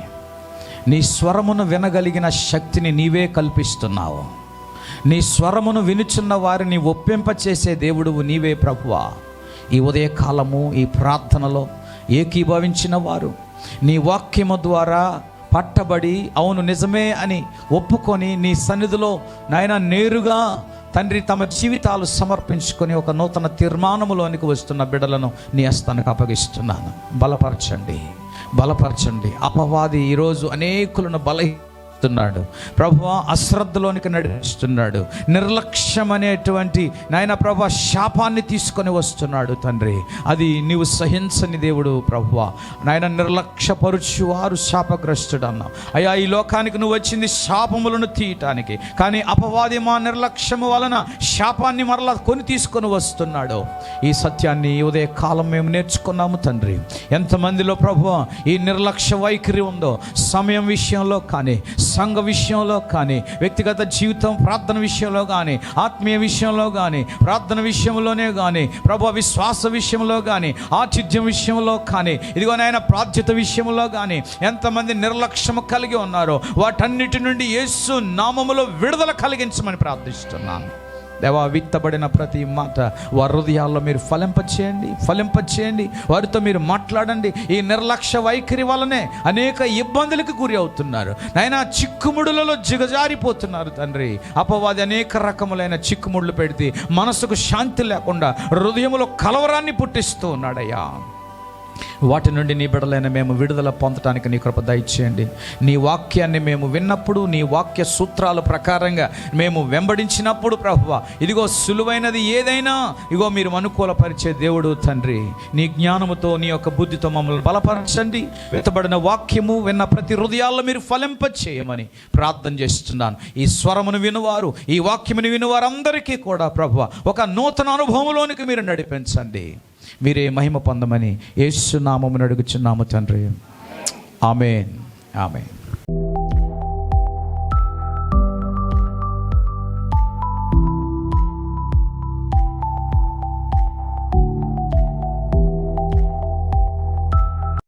నీ స్వరమును వినగలిగిన శక్తిని నీవే కల్పిస్తున్నావు. నీ స్వరమును వినుచున్న వారిని ఒప్పింపచేసే దేవుడువు నీవే ప్రభువా. ఈ ఉదయకాలము ఈ ప్రార్థనలో ఏకీభవించిన వారు నీ వాక్యము ద్వారా పట్టబడి అవును నిజమే అని ఒప్పుకొని నీ సన్నిధిలో నాయన నేరుగా తండ్రి తమ జీవితాలు సమర్పించుకొని ఒక నూతన తీర్మానములోనికి వస్తున్న బిడ్డలను నీ హస్తానికి అప్పగిస్తున్నాను. బలపరచండి. అపవాది ఈరోజు అనేకులను బలహీనస్తున్నాడు ప్రభువా, అశ్రద్ధలోనికి నడిపిస్తున్నాడు. నిర్లక్ష్యం అనేటువంటి నాయన ప్రభువా శాపాన్ని తీసుకొని వస్తున్నాడు తండ్రి. అది నీవు సహించని దేవుడు ప్రభువా. నాయన నిర్లక్ష్యపరుచువారు శాపగ్రస్తుడు అన్నావు అయ్యా. ఈ లోకానికి నువ్వు వచ్చింది శాపములను తీయటానికి, కానీ అపవాది మా నిర్లక్ష్యము వలన శాపాన్ని మరలా కొని తీసుకొని వస్తున్నాడు. ఈ సత్యాన్ని ఈ ఉదయ కాలం మేము నేర్చుకున్నాము తండ్రి. ఎంతమందిలో ప్రభువా ఈ నిర్లక్ష్య వైఖరి ఉందో, సమయం విషయంలో కానీ, సంఘ విషయంలో కానీ, వ్యక్తిగత జీవితం ప్రార్థన విషయంలో కానీ, ఆత్మీయ విషయంలో కానీ, ప్రార్థన విషయంలోనే కానీ, ప్రభు విశ్వాస విషయంలో కానీ, ఆతిథ్యం విషయంలో కానీ, ఇదిగో నాయన బాధ్యత విషయంలో కానీ ఎంతమంది నిర్లక్ష్యం కలిగి ఉన్నారో వాటన్నిటి నుండి యేసు నామములో విడుదల కలిగించమని ప్రార్థిస్తున్నాను. దేవా, విత్తబడిన ప్రతి మాట వారి హృదయాల్లో మీరు ఫలింపచేయండి. వారితో మీరు మాట్లాడండి. ఈ నిర్లక్ష్య వైఖరి వల్లనే అనేక ఇబ్బందులకు గురి అవుతున్నారు నాయనా. చిక్కుముడులలో జిగజారిపోతున్నారు తండ్రి. అపవాది అనేక రకములైన చిక్కుముడులు పెడితే మనసుకు శాంతి లేకుండా హృదయంలో కలవరాన్ని పుట్టిస్తూ ఉన్నాడయ్యా. వాటి నుండి నీ బిడ్డలైన మేము విడుదల పొందటానికి నీ కృప దయచేయండి. నీ వాక్యాన్ని మేము విన్నప్పుడు, నీ వాక్య సూత్రాల ప్రకారంగా మేము వెంబడించినప్పుడు ప్రభువా, ఇదిగో సులువైనది ఏదైనా ఇగో మీరు అనుకూలపరిచే దేవుడు తండ్రి. నీ జ్ఞానముతో నీ యొక్క బుద్ధితో మమ్మల్ని బలపరచండి. వెతబడిన వాక్యము విన్న ప్రతి హృదయాల్లో మీరు ఫలింపచేయమని ప్రార్థన చేస్తున్నాను. ఈ స్వరమును వినువారు, ఈ వాక్యమును వినువారు అందరికీ కూడా ప్రభువా ఒక నూతన అనుభవంలోనికి మీరు నడిపించండి. మీరే మహిమ పొందమని యేసు నామమున అడుగుచున్నాము తండ్రి. ఆమేన్.